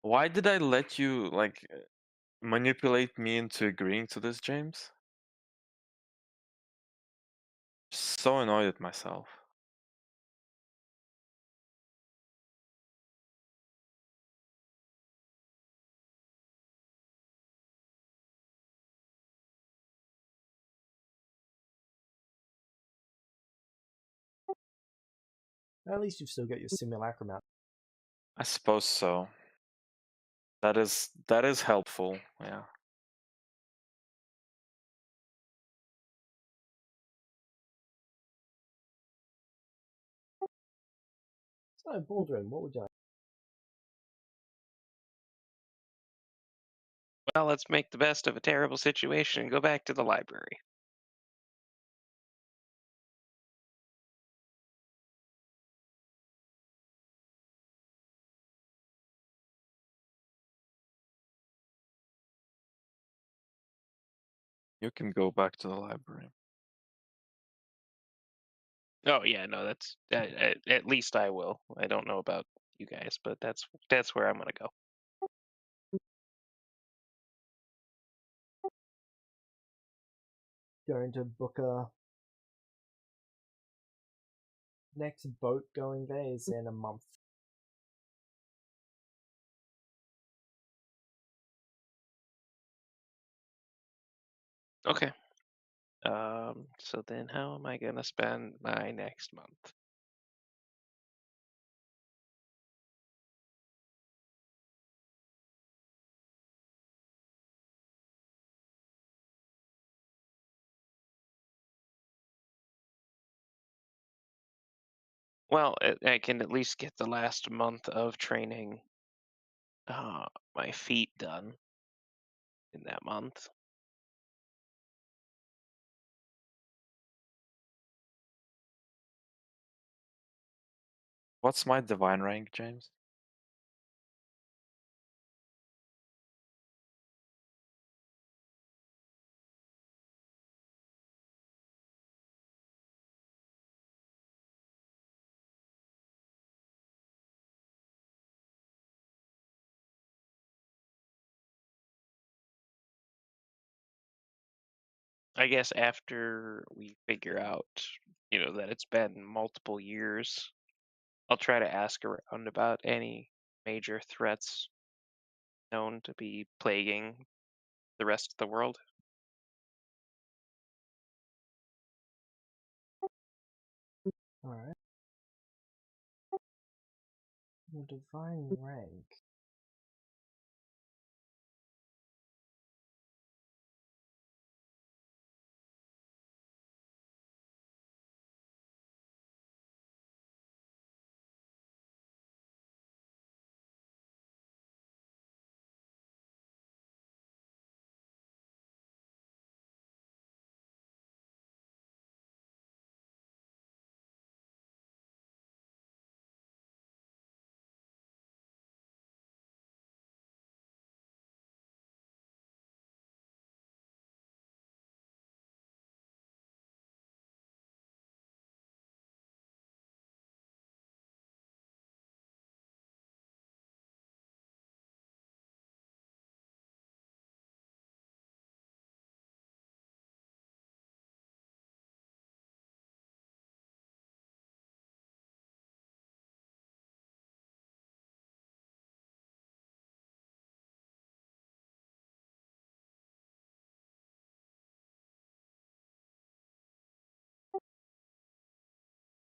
Why did I let you like manipulate me into agreeing to this, James? So annoyed at myself. At least you've still got your simulacrum out. I suppose so. That is helpful. Yeah. So, Baldwin, what would you like? Well, let's make the best of a terrible situation and go back to the library. You can go back to the library. Oh yeah, no, that's at least I will. I don't know about you guys, but that's where I'm gonna go. going to book a next boat going there is in a month. Okay. So then how am I gonna spend my next month? Well, I can at least get the last month of training my feet done in that month. What's my divine rank, James? I guess after we figure out, that it's been multiple years, I'll try to ask around about any major threats known to be plaguing the rest of the world. Alright. Your divine rank.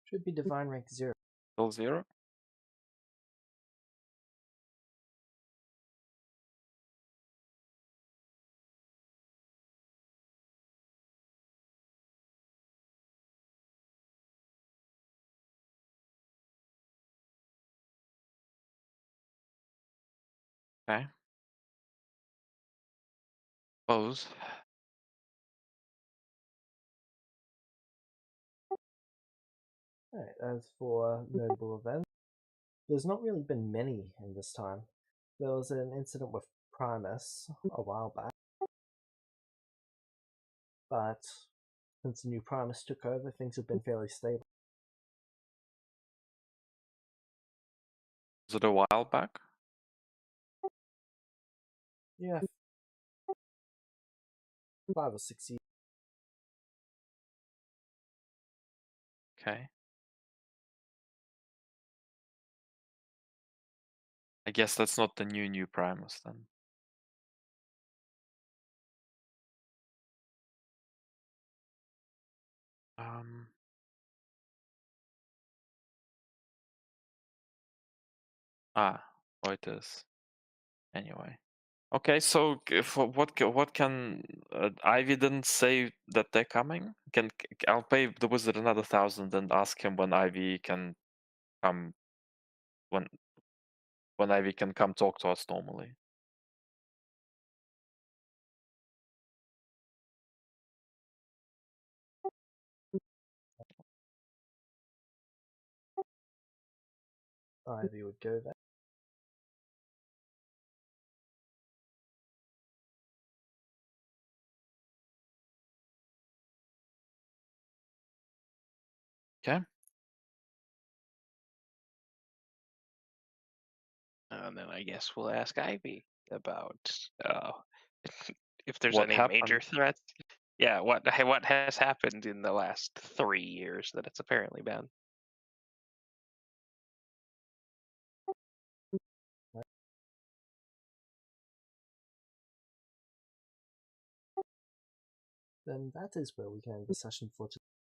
Should be divine rank 0. Still 0? Okay. Suppose. Alright, as for notable events, there's not really been many in this time. There was an incident with Primus a while back, but since the new Primus took over, things have been fairly stable. Was it a while back? Yeah, 5 or 6 years. Okay. I guess that's not the new Primus then. Um. Oh, it is. Anyway. Okay, so for what can Ivy didn't say that they're coming? I'll pay the wizard another 1,000 and ask him when Ivy can come when Ivy can come talk to us normally. Ivy would go there. Okay. And then I guess we'll ask Ivy about if there's What any major happened? threats. Yeah, what has happened in the last 3 years that it's apparently been. Then that is where we can end the session for today.